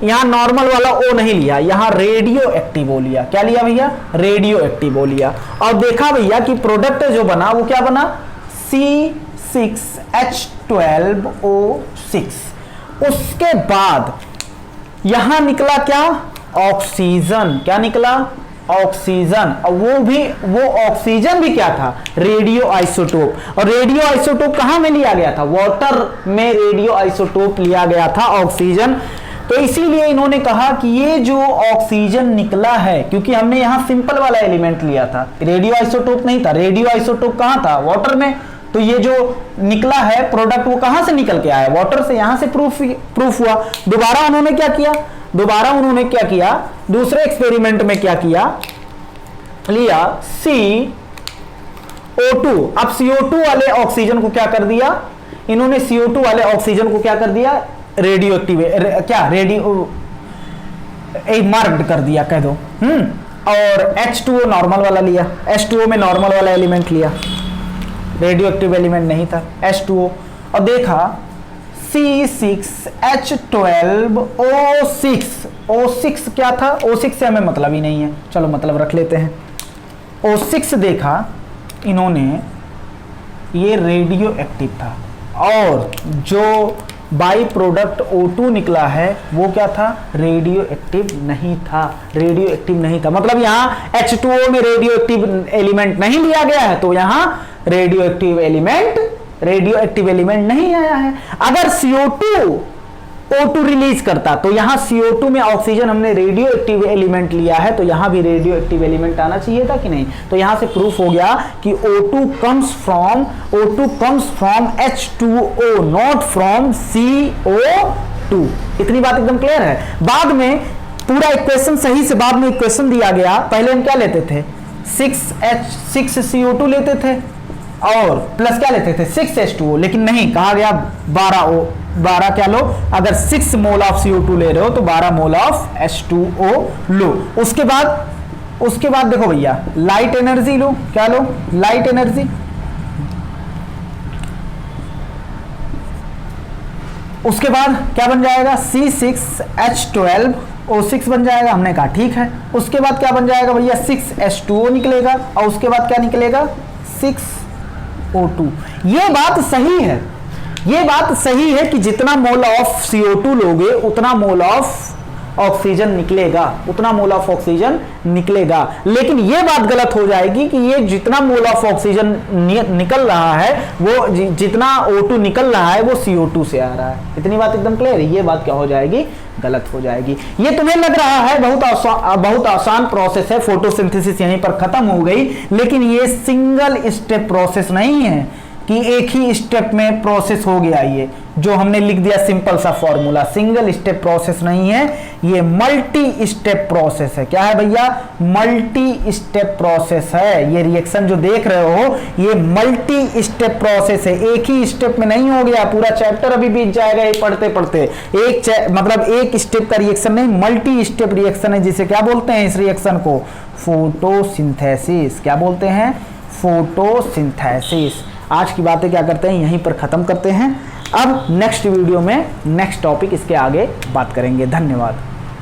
यहां नॉर्मल वाला O नहीं लिया, यहां रेडियो एक्टिव O लिया। क्या लिया भैया? रेडियो एक्टिव O लिया। और देखा भैया कि प्रोडक्ट जो बना वो क्या बना? C6H12O6। उसके बाद यहां निकला क्या? ऑक्सीजन। क्या निकला? ऑक्सीजन। और वो ऑक्सीजन भी क्या था? Radio isotope. और रेडियो आइसोटोप कहां में लिया गया था? वाटर में रेडियो आइसोटोप लिया गया था, ऑक्सीजन। तो इसीलिए इन्होंने कहा कि ये जो ऑक्सीजन निकला है, क्योंकि हमने यहां सिंपल वाला एलिमेंट लिया था, रेडियो आइसोटोप नहीं था। रेडियो आइसोटोप कहां था? वाटर में। तो ये जो निकला है प्रोडक्ट वो कहां से निकल के आया? वाटर से। यहां से प्रूफ हुआ। दोबारा उन्होंने क्या किया? दूसरे एक्सपेरिमेंट में क्या किया? लिया CO2। अब CO2 वाले ऑक्सीजन को क्या कर दिया इन्होंने? CO2 वाले ऑक्सीजन को क्या कर दिया? रेडियो एक्टिव, क्या रेडियो मार्क्ड कर दिया, कह दो। और H2O नॉर्मल वाला लिया, H2O में नॉर्मल वाला एलिमेंट लिया, रेडियो एक्टिव एलिमेंट नहीं था H2O। और देखा C6H12O6। O6 क्या था? O6 से हमें मतलब ही नहीं है, चलो मतलब रख लेते हैं। O6 देखा इन्होंने, ये रेडियो एक्टिव था। और जो बाई प्रोडक्ट O2 निकला है वो क्या था? रेडियो एक्टिव नहीं था। रेडियो एक्टिव नहीं था मतलब यहां H2O में रेडियो एक्टिव एलिमेंट नहीं लिया गया है, तो यहां रेडियो एक्टिव एलिमेंट नहीं आया है। अगर CO2 O2 रिलीज करता तो यहां CO2 में ऑक्सीजन हमने रेडियो एक्टिव एलिमेंट लिया है, तो यहां भी रेडियो एक्टिव एलिमेंट आना चाहिए था कि नहीं? तो यहां से प्रूफ हो गया कि O2 comes from H2O, not from CO2। इतनी बात एकदम क्लियर है। बाद में पूरा इक्वेशन सही से बाद में इक्वेशन दिया गया। पहले हम क्या लेते थे? 6CO2 लेते थे और प्लस क्या लेते थे? 6H2O। लेकिन नहीं, कहा गया 12 क्या लो? अगर 6 मोल ऑफ CO2 ले रहे हो तो 12 मोल ऑफ H2O लो। उसके बाद देखो भैया, लाइट एनर्जी लो। क्या लो? Light energy. उसके बाद क्या बन जाएगा? C6H12O6 बन जाएगा। हमने कहा ठीक है। उसके बाद क्या बन जाएगा भैया? 6H2O निकलेगा। और उसके बाद क्या निकलेगा? 6O2। ये बात सही है कि जितना मोल ऑफ CO2 लोगे उतना मोल ऑफ ऑक्सीजन निकलेगा। लेकिन यह बात गलत हो जाएगी कि ये जितना मोल ऑफ ऑक्सीजन निकल रहा है, वो जितना O2 निकल रहा है वो CO2 से आ रहा है। इतनी बात एकदम क्लियर है। ये बात क्या हो जाएगी? गलत हो जाएगी। ये तुम्हें लग रहा है बहुत आसान प्रोसेस है, फोटोसिंथेसिस यहीं पर खत्म हो गई, लेकिन ये सिंगल स्टेप प्रोसेस नहीं है कि एक ही स्टेप में प्रोसेस हो गया। ये जो हमने लिख दिया सिंपल सा फॉर्मूला, सिंगल स्टेप प्रोसेस नहीं है, ये मल्टी स्टेप प्रोसेस है। क्या है भैया? मल्टी स्टेप प्रोसेस है। ये रिएक्शन जो देख रहे हो ये मल्टी स्टेप प्रोसेस है। एक ही स्टेप में नहीं हो गया, पूरा चैप्टर अभी बीत जाएगा ये पढ़ते पढ़ते। एक स्टेप का रिएक्शन नहीं, मल्टी स्टेप रिएक्शन है, जिसे क्या बोलते हैं? इस रिएक्शन को फोटोसिंथेसिस। क्या बोलते हैं? फोटोसिंथेसिस। आज की बातें क्या करते हैं? यहीं पर खत्म करते हैं। अब नेक्स्ट वीडियो में नेक्स्ट टॉपिक इसके आगे बात करेंगे। धन्यवाद।